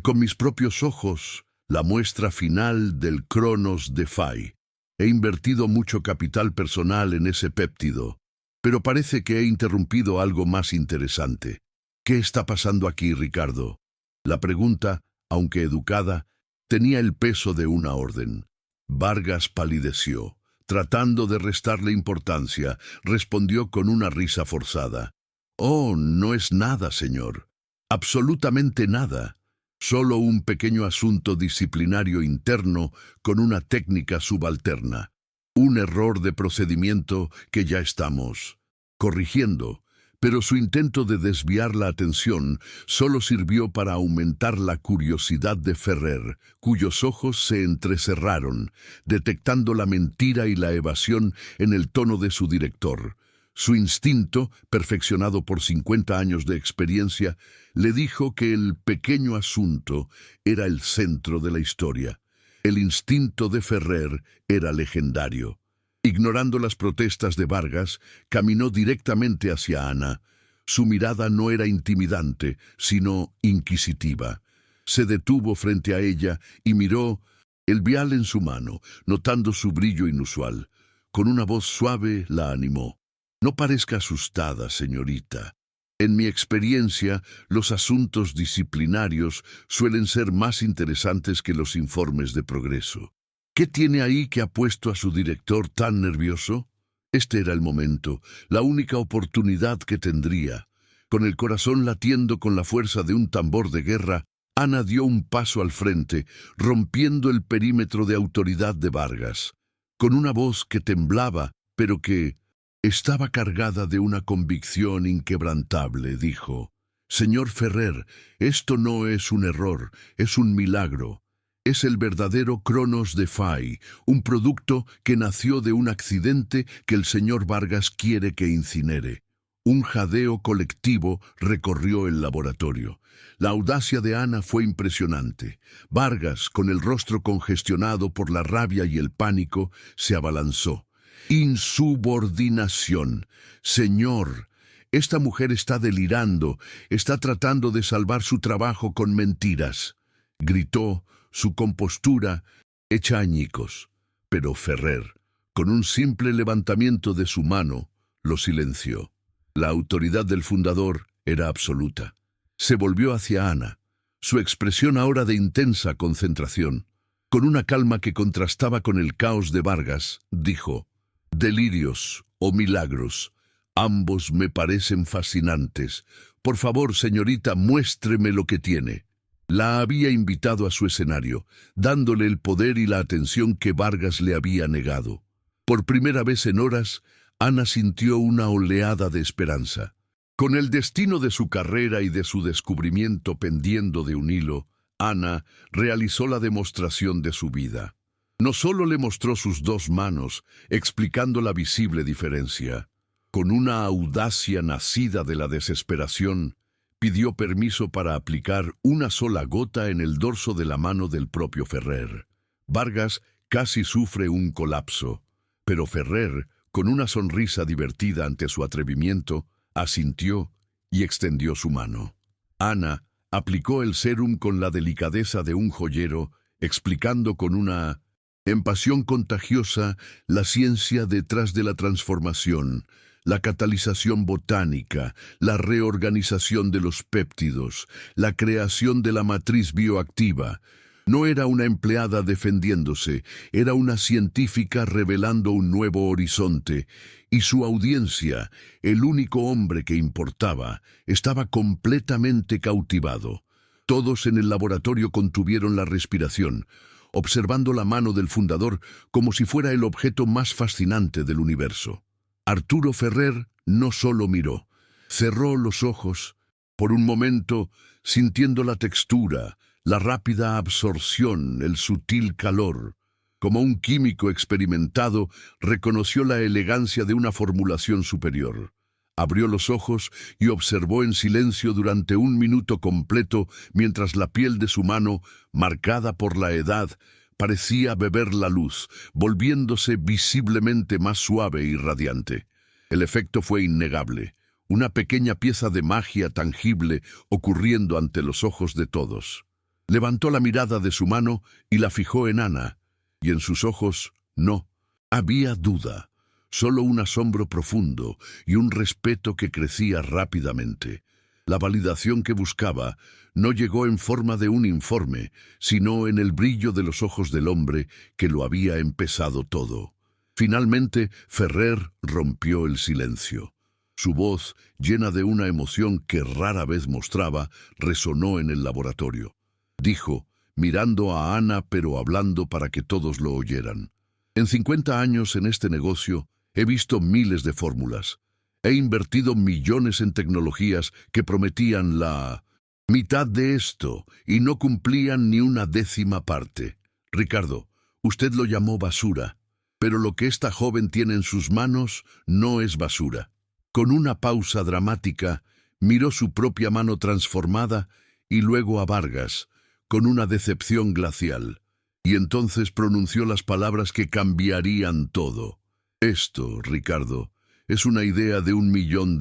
con mis propios ojos la muestra final del Cronos de Phi. He invertido mucho capital personal en ese péptido, pero parece que he interrumpido algo más interesante. ¿Qué está pasando aquí, Ricardo?». La pregunta, aunque educada, tenía el peso de una orden. Vargas palideció. Tratando de restarle importancia, respondió con una risa forzada: «Oh, no es nada, señor. Absolutamente nada. Solo un pequeño asunto disciplinario interno con una técnica subalterna. Un error de procedimiento que ya estamos corrigiendo». Pero su intento de desviar la atención solo sirvió para aumentar la curiosidad de Ferrer, cuyos ojos se entrecerraron, detectando la mentira y la evasión en el tono de su director. Su instinto, perfeccionado por 50 años de experiencia, le dijo que el pequeño asunto era el centro de la historia. El instinto de Ferrer era legendario. Ignorando las protestas de Vargas, caminó directamente hacia Ana. Su mirada no era intimidante, sino inquisitiva. Se detuvo frente a ella y miró el vial en su mano, notando su brillo inusual. Con una voz suave la animó: «No parezca asustada, señorita. En mi experiencia, los asuntos disciplinarios suelen ser más interesantes que los informes de progreso. ¿Qué tiene ahí que ha puesto a su director tan nervioso?». Este era el momento, la única oportunidad que tendría. Con el corazón latiendo con la fuerza de un tambor de guerra, Ana dio un paso al frente, rompiendo el perímetro de autoridad de Vargas. Con una voz que temblaba, pero que estaba cargada de una convicción inquebrantable, dijo: «Señor Ferrer, esto no es un error, es un milagro. Es el verdadero Cronos de Phi, un producto que nació de un accidente que el señor Vargas quiere que incinere». Un jadeo colectivo recorrió el laboratorio. La audacia de Ana fue impresionante. Vargas, con el rostro congestionado por la rabia y el pánico, se abalanzó. «Insubordinación. Señor, esta mujer está delirando, está tratando de salvar su trabajo con mentiras», gritó, su compostura hecha añicos. Pero Ferrer, con un simple levantamiento de su mano, lo silenció. La autoridad del fundador era absoluta. Se volvió hacia Ana, su expresión ahora de intensa concentración. Con una calma que contrastaba con el caos de Vargas, dijo: «Delirios o milagros, ambos me parecen fascinantes. Por favor, señorita, muéstreme lo que tiene». La había invitado a su escenario, dándole el poder y la atención que Vargas le había negado. Por primera vez en horas, Ana sintió una oleada de esperanza. Con el destino de su carrera y de su descubrimiento pendiendo de un hilo, Ana realizó la demostración de su vida. No solo le mostró sus dos manos, explicando la visible diferencia. Con una audacia nacida de la desesperación, pidió permiso para aplicar una sola gota en el dorso de la mano del propio Ferrer. Vargas casi sufre un colapso, pero Ferrer, con una sonrisa divertida ante su atrevimiento, asintió y extendió su mano. Ana aplicó el sérum con la delicadeza de un joyero, explicando con una empasión contagiosa la ciencia detrás de la transformación, la catalización botánica, la reorganización de los péptidos, la creación de la matriz bioactiva. No era una empleada defendiéndose, era una científica revelando un nuevo horizonte, y su audiencia, el único hombre que importaba, estaba completamente cautivado. Todos en el laboratorio contuvieron la respiración, observando la mano del fundador como si fuera el objeto más fascinante del universo. Arturo Ferrer no solo miró, cerró los ojos, por un momento sintiendo la textura, la rápida absorción, el sutil calor. Como un químico experimentado, reconoció la elegancia de una formulación superior. Abrió los ojos y observó en silencio durante 1 minuto completo mientras la piel de su mano, marcada por la edad, parecía beber la luz, volviéndose visiblemente más suave y radiante. El efecto fue innegable, una pequeña pieza de magia tangible ocurriendo ante los ojos de todos. Levantó la mirada de su mano y la fijó en Ana, y en sus ojos no había duda, solo un asombro profundo y un respeto que crecía rápidamente. La validación que buscaba no llegó en forma de un informe, sino en el brillo de los ojos del hombre que lo había empezado todo. Finalmente, Ferrer rompió el silencio. Su voz, llena de una emoción que rara vez mostraba, resonó en el laboratorio. Dijo, mirando a Ana pero hablando para que todos lo oyeran. En 50 años en este negocio he visto miles de fórmulas. He invertido millones en tecnologías que prometían la mitad de esto y no cumplían ni una décima parte. Ricardo, usted lo llamó basura, pero lo que esta joven tiene en sus manos no es basura. Con una pausa dramática, miró su propia mano transformada y luego a Vargas, con una decepción glacial, y entonces pronunció las palabras que cambiarían todo. Esto, Ricardo, es una idea de $1 millón.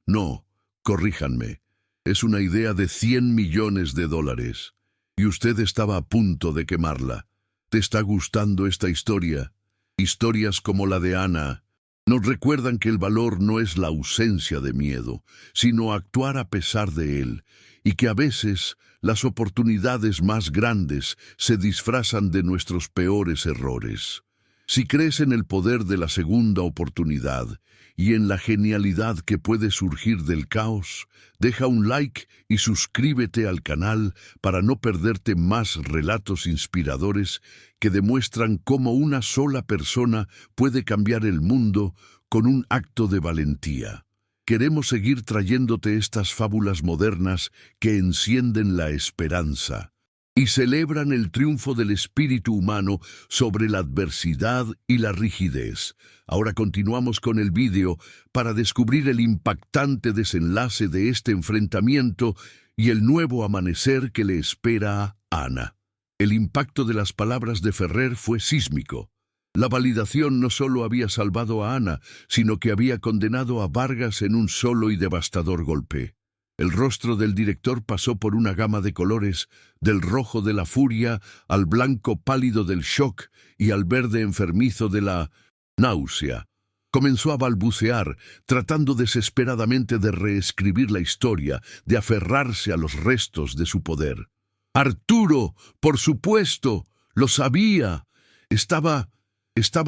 No, corríjanme, es una idea de $100 millones. Y usted estaba a punto de quemarla. ¿Te está gustando esta historia? Historias como la de Ana nos recuerdan que el valor no es la ausencia de miedo, sino actuar a pesar de él, y que a veces las oportunidades más grandes se disfrazan de nuestros peores errores. Si crees en el poder de la segunda oportunidad y en la genialidad que puede surgir del caos, deja un like y suscríbete al canal para no perderte más relatos inspiradores que demuestran cómo una sola persona puede cambiar el mundo con un acto de valentía. Queremos seguir trayéndote estas fábulas modernas que encienden la esperanza y celebran el triunfo del espíritu humano sobre la adversidad y la rigidez. Ahora continuamos con el vídeo para descubrir el impactante desenlace de este enfrentamiento y el nuevo amanecer que le espera a Ana. El impacto de las palabras de Ferrer fue sísmico. La validación no solo había salvado a Ana, sino que había condenado a Vargas en un solo y devastador golpe. El rostro del director pasó por una gama de colores, del rojo de la furia al blanco pálido del shock y al verde enfermizo de la náusea. Comenzó a balbucear, tratando desesperadamente de reescribir la historia, de aferrarse a los restos de su poder. ¡Arturo! ¡Por supuesto! ¡Lo sabía! Estaba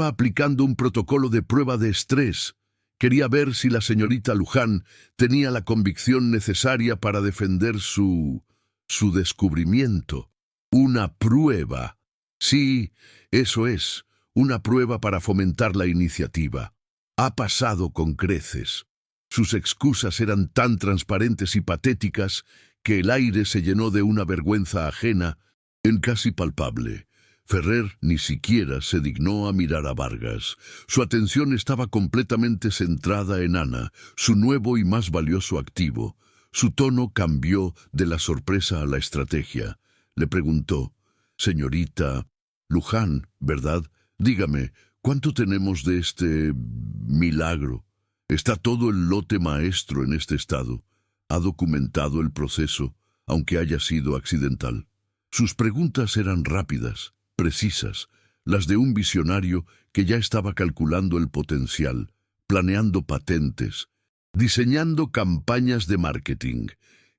aplicando un protocolo de prueba de estrés. Quería ver si la señorita Luján tenía la convicción necesaria para defender su descubrimiento. Una prueba. Sí, eso es, una prueba para fomentar la iniciativa. Ha pasado con creces. Sus excusas eran tan transparentes y patéticas que el aire se llenó de una vergüenza ajena, casi palpable. Ferrer ni siquiera se dignó a mirar a Vargas. Su atención estaba completamente centrada en Ana, su nuevo y más valioso activo. Su tono cambió de la sorpresa a la estrategia. Le preguntó, «Señorita Luján, ¿verdad? Dígame, ¿Cuánto tenemos de este milagro? Está todo el lote maestro en este estado. Ha documentado el proceso, aunque haya sido accidental. Sus preguntas eran rápidas, precisas, las de un visionario que ya estaba calculando el potencial, planeando patentes, diseñando campañas de marketing.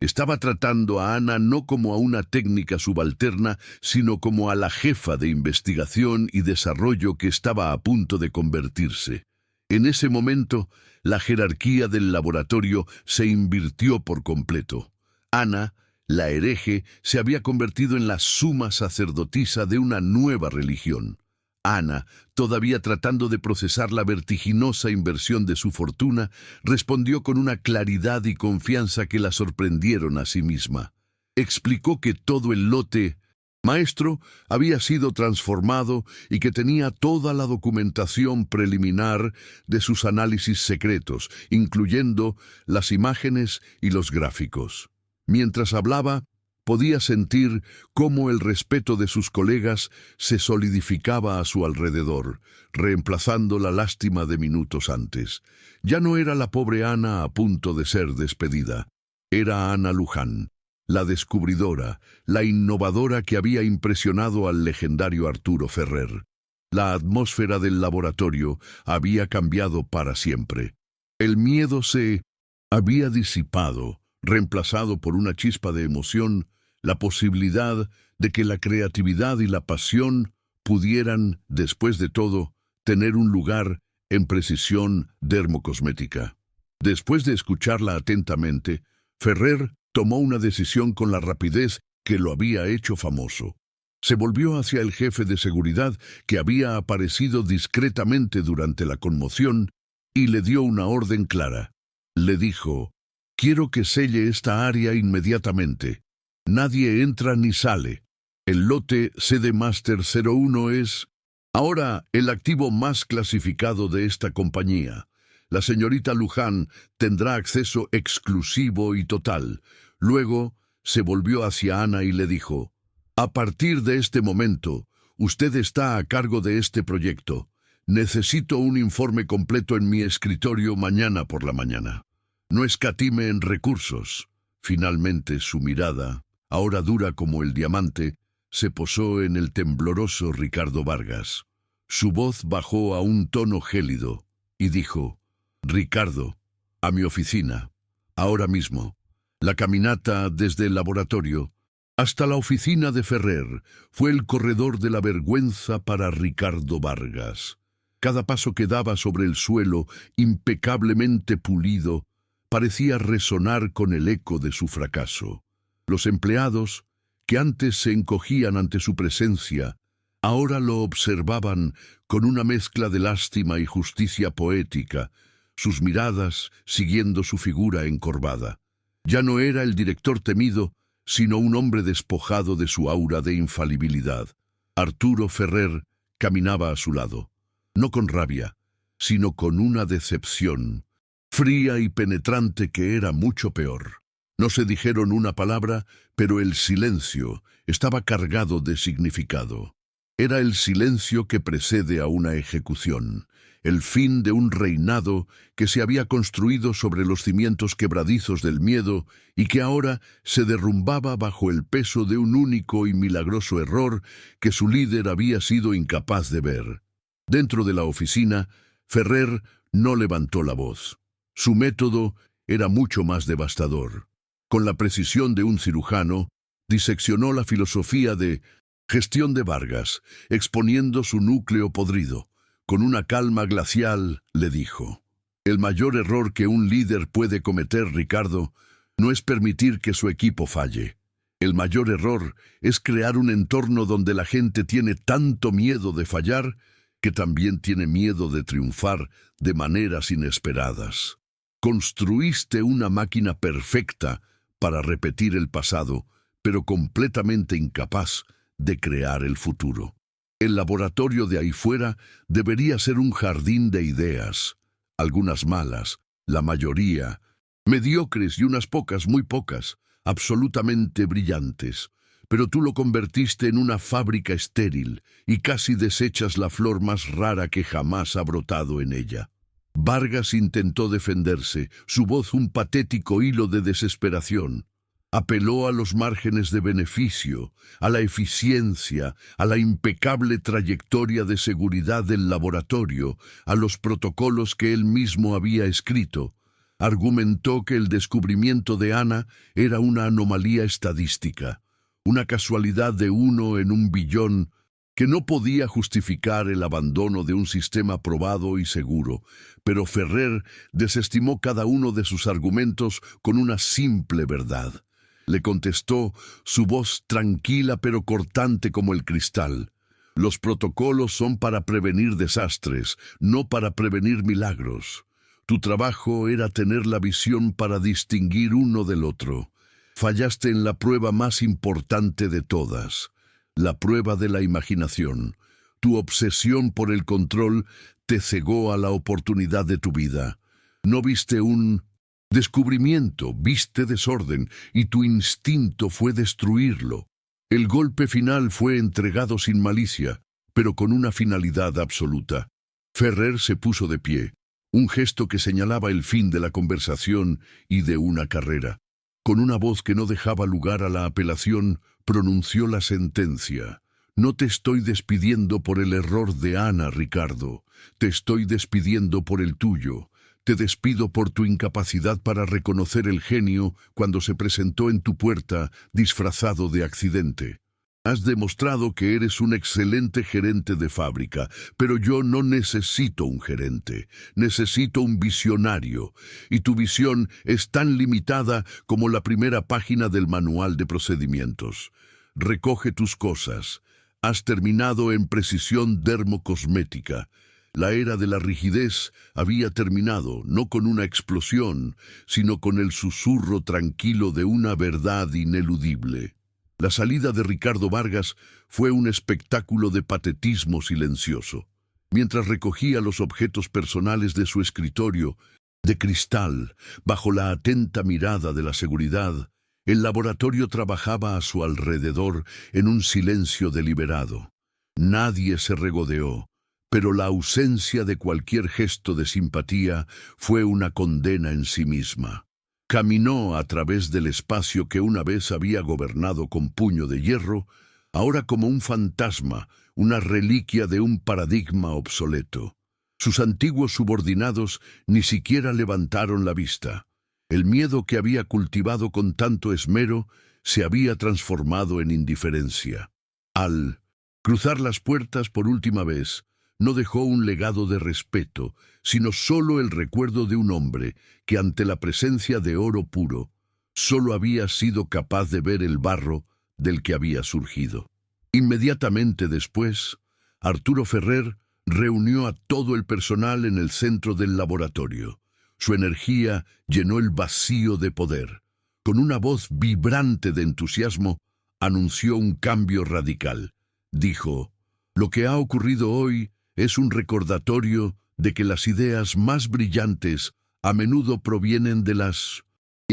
Estaba tratando a Ana no como a una técnica subalterna, sino como a la jefa de investigación y desarrollo que estaba a punto de convertirse. En ese momento, la jerarquía del laboratorio se invirtió por completo. Ana, la hereje, se había convertido en la suma sacerdotisa de una nueva religión. Ana, todavía tratando de procesar la vertiginosa inversión de su fortuna, respondió con una claridad y confianza que la sorprendieron a sí misma. Explicó que todo el lote maestro había sido transformado y que tenía toda la documentación preliminar de sus análisis secretos, incluyendo las imágenes y los gráficos. Mientras hablaba, podía sentir cómo el respeto de sus colegas se solidificaba a su alrededor, reemplazando la lástima de minutos antes. Ya no era la pobre Ana a punto de ser despedida. Era Ana Luján, la descubridora, la innovadora que había impresionado al legendario Arturo Ferrer. La atmósfera del laboratorio había cambiado para siempre. El miedo se había disipado, reemplazado por una chispa de emoción, la posibilidad de que la creatividad y la pasión pudieran, después de todo, tener un lugar en precisión dermocosmética. Después de escucharla atentamente, Ferrer tomó una decisión con la rapidez que lo había hecho famoso. Se volvió hacia el jefe de seguridad que había aparecido discretamente durante la conmoción y le dio una orden clara. Le dijo: «Quiero que selle esta área inmediatamente. Nadie entra ni sale. El lote CD Master 01 es ahora el activo más clasificado de esta compañía. La señorita Luján tendrá acceso exclusivo y total». Luego se volvió hacia Ana y le dijo: «A partir de este momento, usted está a cargo de este proyecto. Necesito un informe completo en mi escritorio mañana por la mañana. No escatime en recursos». Finalmente su mirada, ahora dura como el diamante, se posó en el tembloroso Ricardo Vargas. Su voz bajó a un tono gélido y dijo: «Ricardo, a mi oficina, ahora mismo». La caminata desde el laboratorio hasta la oficina de Ferrer fue el corredor de la vergüenza para Ricardo Vargas. Cada paso que daba sobre el suelo, impecablemente pulido, parecía resonar con el eco de su fracaso. Los empleados, que antes se encogían ante su presencia, ahora lo observaban con una mezcla de lástima y justicia poética, sus miradas siguiendo su figura encorvada. Ya no era el director temido, sino un hombre despojado de su aura de infalibilidad. Arturo Ferrer caminaba a su lado, no con rabia, sino con una decepción, fría y penetrante que era mucho peor. No se dijeron una palabra, pero el silencio estaba cargado de significado. Era el silencio que precede a una ejecución, el fin de un reinado que se había construido sobre los cimientos quebradizos del miedo y que ahora se derrumbaba bajo el peso de un único y milagroso error que su líder había sido incapaz de ver. Dentro de la oficina, Ferrer no levantó la voz. Su método era mucho más devastador. Con la precisión de un cirujano, diseccionó la filosofía de gestión de Vargas, exponiendo su núcleo podrido. Con una calma glacial, le dijo: «El mayor error que un líder puede cometer, Ricardo, no es permitir que su equipo falle. El mayor error es crear un entorno donde la gente tiene tanto miedo de fallar que también tiene miedo de triunfar de maneras inesperadas. Construiste una máquina perfecta para repetir el pasado, pero completamente incapaz de crear el futuro. El laboratorio de ahí fuera debería ser un jardín de ideas, algunas malas, la mayoría mediocres y unas pocas, muy pocas, absolutamente brillantes. pero tú lo convertiste en una fábrica estéril y casi desechas la flor más rara que jamás ha brotado en ella. Vargas intentó defenderse, su voz un patético hilo de desesperación. Apeló a los márgenes de beneficio, a la eficiencia, a la impecable trayectoria de seguridad del laboratorio, a los protocolos que él mismo había escrito. Argumentó que el descubrimiento de Ana era una anomalía estadística, una casualidad de 1 en 1 billón, que no podía justificar el abandono de un sistema probado y seguro, pero Ferrer desestimó cada uno de sus argumentos con una simple verdad. Le contestó, su voz tranquila pero cortante como el cristal. Los protocolos son para prevenir desastres, no para prevenir milagros. Tu trabajo era tener la visión para distinguir uno del otro. Fallaste en la prueba más importante de todas, la prueba de la imaginación. Tu obsesión por el control te cegó a la oportunidad de tu vida. No viste un descubrimiento, viste desorden, y tu instinto fue destruirlo. El golpe final fue entregado sin malicia, pero con una finalidad absoluta. Ferrer se puso de pie, un gesto que señalaba el fin de la conversación y de una carrera. Con una voz que no dejaba lugar a la apelación, pronunció la sentencia. No te estoy despidiendo por el error de Ana, Ricardo. Te estoy despidiendo por el tuyo. Te despido por tu incapacidad para reconocer el genio cuando se presentó en tu puerta disfrazado de accidente. Has demostrado que eres un excelente gerente de fábrica, pero yo no necesito un gerente, necesito un visionario, y tu visión es tan limitada como la primera página del manual de procedimientos. Recoge tus cosas. Has terminado en precisión dermocosmética. La era de la rigidez había terminado, no con una explosión, sino con el susurro tranquilo de una verdad ineludible. La salida de Ricardo Vargas fue un espectáculo de patetismo silencioso. Mientras recogía los objetos personales de su escritorio, de cristal, bajo la atenta mirada de la seguridad, el laboratorio trabajaba a su alrededor en un silencio deliberado. Nadie se regodeó, pero la ausencia de cualquier gesto de simpatía fue una condena en sí misma. Caminó a través del espacio que una vez había gobernado con puño de hierro, ahora como un fantasma, una reliquia de un paradigma obsoleto. Sus antiguos subordinados ni siquiera levantaron la vista. El miedo que había cultivado con tanto esmero se había transformado en indiferencia. Al cruzar las puertas por última vez, no dejó un legado de respeto, sino solo el recuerdo de un hombre que ante la presencia de oro puro, solo había sido capaz de ver el barro del que había surgido. Inmediatamente después, Arturo Ferrer reunió a todo el personal en el centro del laboratorio. Su energía llenó el vacío de poder. Con una voz vibrante de entusiasmo, anunció un cambio radical. Dijo, lo que ha ocurrido hoy es un recordatorio de que las ideas más brillantes a menudo provienen de las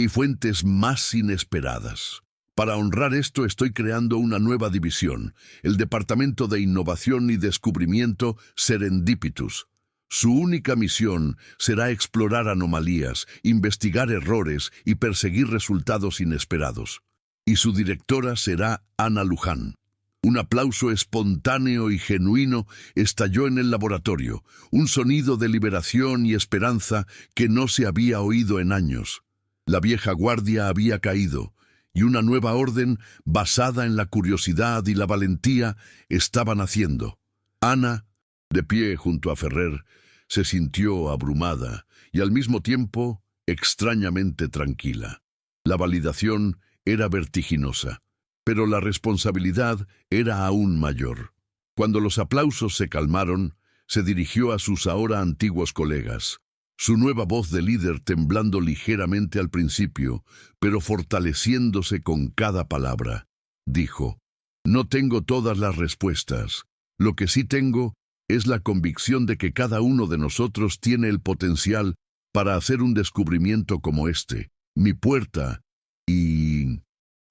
fuentes más inesperadas. Para honrar esto estoy creando una nueva división, el Departamento de Innovación y Descubrimiento Serendipitus. Su única misión será explorar anomalías, investigar errores y perseguir resultados inesperados. Y su directora será Ana Luján. Un aplauso espontáneo y genuino estalló en el laboratorio, un sonido de liberación y esperanza que no se había oído en años. La vieja guardia había caído, y una nueva orden, basada en la curiosidad y la valentía, estaba naciendo. Ana, de pie junto a Ferrer, se sintió abrumada y al mismo tiempo extrañamente tranquila. La validación era vertiginosa, pero la responsabilidad era aún mayor. Cuando los aplausos se calmaron, se dirigió a sus ahora antiguos colegas. Su nueva voz de líder temblando ligeramente al principio, pero fortaleciéndose con cada palabra, dijo, no tengo todas las respuestas. Lo que sí tengo es la convicción de que cada uno de nosotros tiene el potencial para hacer un descubrimiento como este. Mi puerta y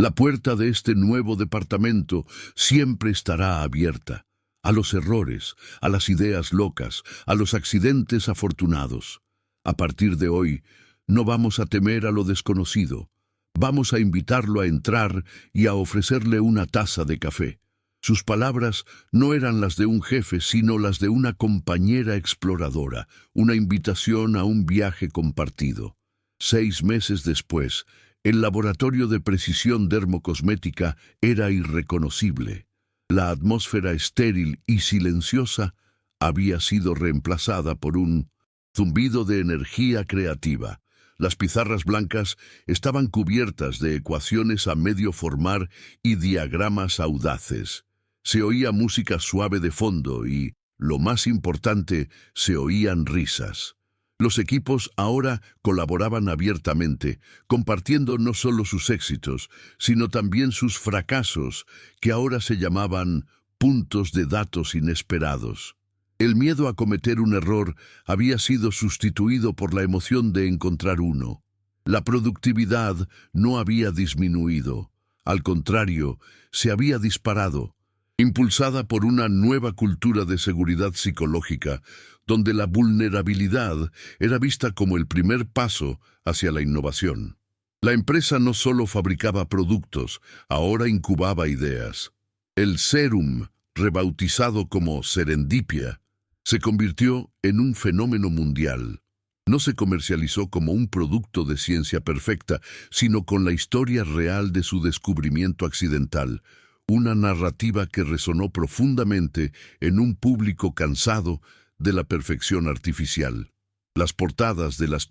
La puerta de este nuevo departamento siempre estará abierta a los errores, a las ideas locas, a los accidentes afortunados. A partir de hoy, no vamos a temer a lo desconocido. Vamos a invitarlo a entrar y a ofrecerle una taza de café. Sus palabras no eran las de un jefe, sino las de una compañera exploradora, una invitación a un viaje compartido. 6 meses después, el laboratorio de precisión dermocosmética era irreconocible. La atmósfera estéril y silenciosa había sido reemplazada por un zumbido de energía creativa. Las pizarras blancas estaban cubiertas de ecuaciones a medio formar y diagramas audaces. Se oía música suave de fondo y, lo más importante, se oían risas. Los equipos ahora colaboraban abiertamente, compartiendo no solo sus éxitos, sino también sus fracasos, que ahora se llamaban puntos de datos inesperados. El miedo a cometer un error había sido sustituido por la emoción de encontrar uno. La productividad no había disminuido, al contrario, se había disparado, impulsada por una nueva cultura de seguridad psicológica, donde la vulnerabilidad era vista como el primer paso hacia la innovación. La empresa no solo fabricaba productos, ahora incubaba ideas. El sérum, rebautizado como Serendipia, se convirtió en un fenómeno mundial. No se comercializó como un producto de ciencia perfecta, sino con la historia real de su descubrimiento accidental, una narrativa que resonó profundamente en un público cansado de la perfección artificial. Las portadas de las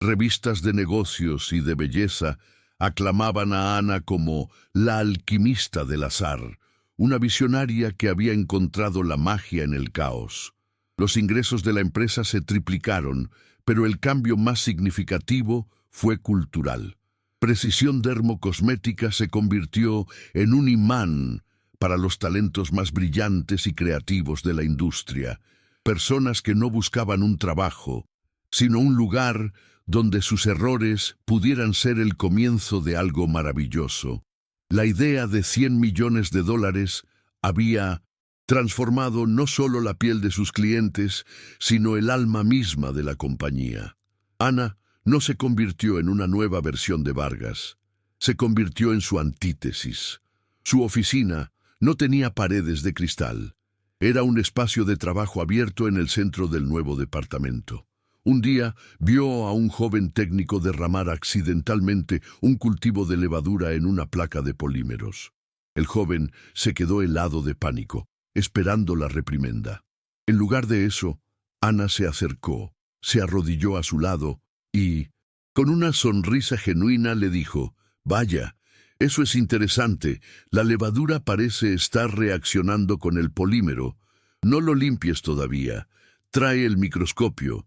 revistas de negocios y de belleza aclamaban a Ana como la alquimista del azar, una visionaria que había encontrado la magia en el caos. Los ingresos de la empresa se triplicaron, pero el cambio más significativo fue cultural. Precisión Dermocosmética se convirtió en un imán para los talentos más brillantes y creativos de la industria, personas que no buscaban un trabajo, sino un lugar donde sus errores pudieran ser el comienzo de algo maravilloso. La idea de $100 millones había transformado no solo la piel de sus clientes, sino el alma misma de la compañía. Ana no se convirtió en una nueva versión de Vargas, se convirtió en su antítesis. Su oficina no tenía paredes de cristal. Era un espacio de trabajo abierto en el centro del nuevo departamento. Un día vio a un joven técnico derramar accidentalmente un cultivo de levadura en una placa de polímeros. El joven se quedó helado de pánico, esperando la reprimenda. En lugar de eso, Ana se acercó, se arrodilló a su lado y, con una sonrisa genuina, le dijo: «Vaya, eso es interesante. La levadura parece estar reaccionando con el polímero. No lo limpies todavía. Trae el microscopio.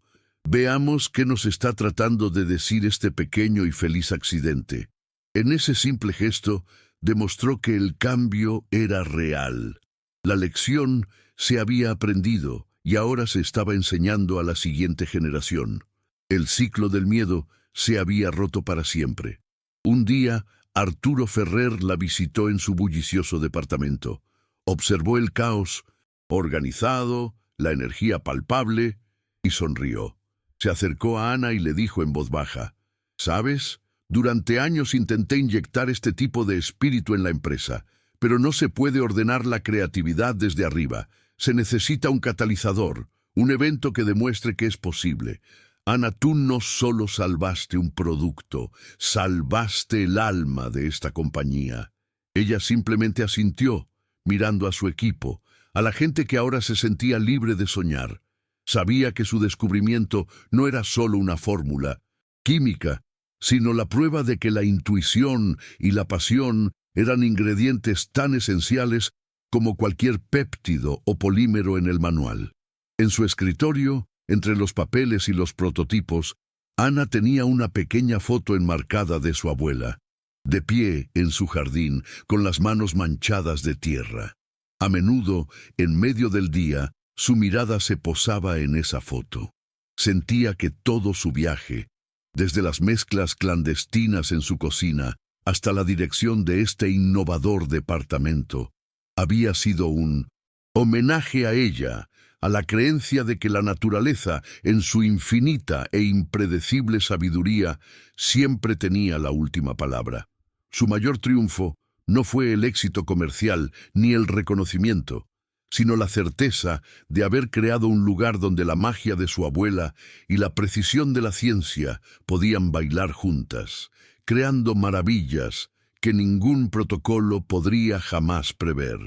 Veamos qué nos está tratando de decir este pequeño y feliz accidente». En ese simple gesto, demostró que el cambio era real. La lección se había aprendido y ahora se estaba enseñando a la siguiente generación. El ciclo del miedo se había roto para siempre. Un día, Arturo Ferrer la visitó en su bullicioso departamento. Observó el caos, organizado, la energía palpable, y sonrió. Se acercó a Ana y le dijo en voz baja: «¿Sabes? Durante años intenté inyectar este tipo de espíritu en la empresa, pero no se puede ordenar la creatividad desde arriba. Se necesita un catalizador, un evento que demuestre que es posible. Ana, tú no solo salvaste un producto, salvaste el alma de esta compañía». Ella simplemente asintió, mirando a su equipo, a la gente que ahora se sentía libre de soñar. Sabía que su descubrimiento no era solo una fórmula química, sino la prueba de que la intuición y la pasión eran ingredientes tan esenciales como cualquier péptido o polímero en el manual. En su escritorio, entre los papeles y los prototipos, Ana tenía una pequeña foto enmarcada de su abuela, de pie en su jardín, con las manos manchadas de tierra. A menudo, en medio del día, su mirada se posaba en esa foto. Sentía que todo su viaje, desde las mezclas clandestinas en su cocina hasta la dirección de este innovador departamento, había sido un homenaje a ella, a la creencia de que la naturaleza, en su infinita e impredecible sabiduría, siempre tenía la última palabra. Su mayor triunfo no fue el éxito comercial ni el reconocimiento, sino la certeza de haber creado un lugar donde la magia de su abuela y la precisión de la ciencia podían bailar juntas, creando maravillas que ningún protocolo podría jamás prever.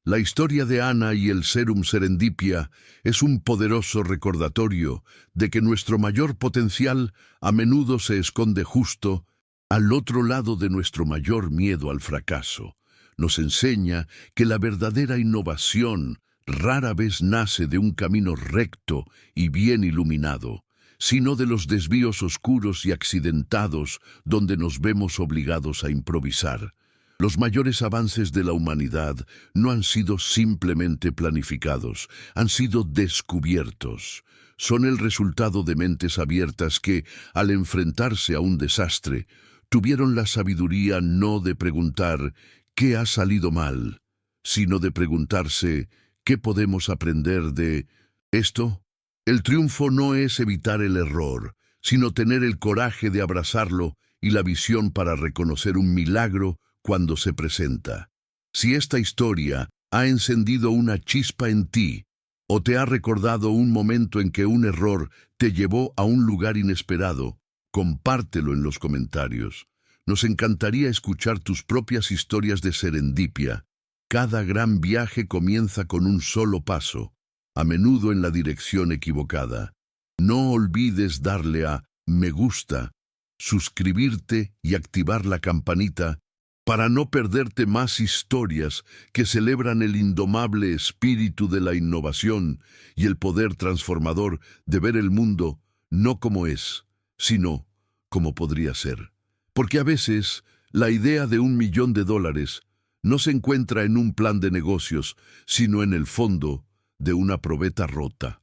La historia de Ana y el Serum Serendipia es un poderoso recordatorio de que nuestro mayor potencial a menudo se esconde justo al otro lado de nuestro mayor miedo al fracaso. Nos enseña que la verdadera innovación rara vez nace de un camino recto y bien iluminado, sino de los desvíos oscuros y accidentados donde nos vemos obligados a improvisar. Los mayores avances de la humanidad no han sido simplemente planificados, han sido descubiertos. Son el resultado de mentes abiertas que, al enfrentarse a un desastre, tuvieron la sabiduría no de preguntar ¿qué ha salido mal?, sino de preguntarse ¿qué podemos aprender de esto? El triunfo no es evitar el error, sino tener el coraje de abrazarlo y la visión para reconocer un milagro cuando se presenta. Si esta historia ha encendido una chispa en ti, o te ha recordado un momento en que un error te llevó a un lugar inesperado, compártelo en los comentarios. Nos encantaría escuchar tus propias historias de serendipia. Cada gran viaje comienza con un solo paso, a menudo en la dirección equivocada. No olvides darle a me gusta, suscribirte y activar la campanita para no perderte más historias que celebran el indomable espíritu de la innovación y el poder transformador de ver el mundo no como es, sino como podría ser. Porque a veces la idea de $1.000.000 no se encuentra en un plan de negocios, sino en el fondo de una probeta rota.